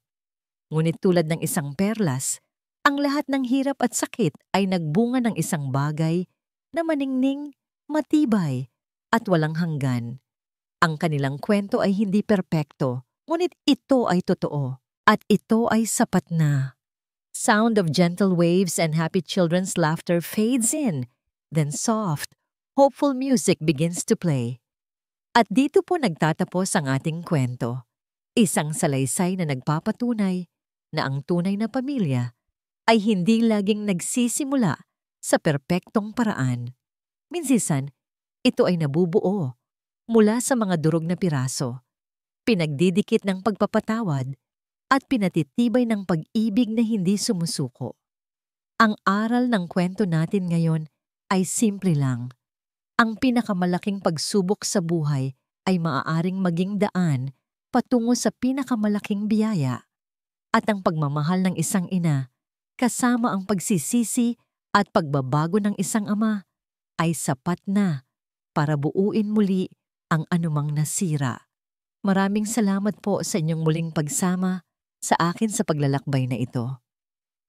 Ngunit tulad ng isang perlas, ang lahat ng hirap at sakit ay nagbunga ng isang bagay na maningning, matibay, at walang hanggan. Ang kanilang kwento ay hindi perpekto, ngunit ito ay totoo, at ito ay sapat na. Sound of gentle waves and happy children's laughter fades in, then soft, hopeful music begins to play. At dito po nagtatapos ang ating kwento. Isang salaysay na nagpapatunay na ang tunay na pamilya ay hindi laging nagsisimula sa perpektong paraan. Minsan, ito ay nabubuo mula sa mga durog na piraso, pinagdidikit ng pagpapatawad at pinatitibay ng pag-ibig na hindi sumusuko. Ang aral ng kwento natin ngayon ay simple lang. Ang pinakamalaking pagsubok sa buhay ay maaaring maging daan patungo sa pinakamalaking biyaya. At ang pagmamahal ng isang ina, kasama ang pagsisisi at pagbabago ng isang ama, ay sapat na para buuin muli ang anumang nasira. Maraming salamat po sa inyong muling pagsama sa akin sa paglalakbay na ito.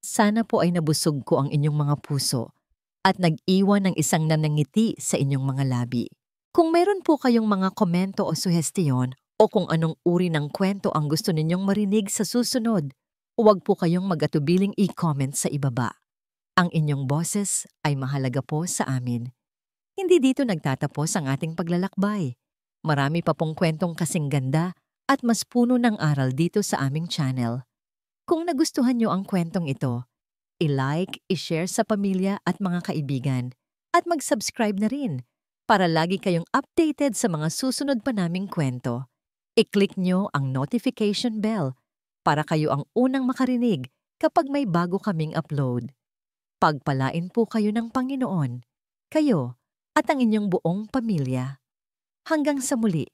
Sana po ay nabusog ko ang inyong mga puso at nag-iwan ng isang nanangiti sa inyong mga labi. Kung meron po kayong mga komento o suhestiyon o kung anong uri ng kwento ang gusto ninyong marinig sa susunod, huwag po kayong mag-atubiling i-comment sa ibaba. Ang inyong boses ay mahalaga po sa amin. Hindi dito nagtatapos ang ating paglalakbay. Marami pa pong kwentong kasing ganda at mas puno ng aral dito sa aming channel. Kung nagustuhan nyo ang kwentong ito, i-like, i-share sa pamilya at mga kaibigan, at mag-subscribe na rin para lagi kayong updated sa mga susunod pa naming kwento. I-click nyo ang notification bell para kayo ang unang makarinig kapag may bago kaming upload. Pagpalain po kayo ng Panginoon, kayo at ang inyong buong pamilya. Hanggang sa muli.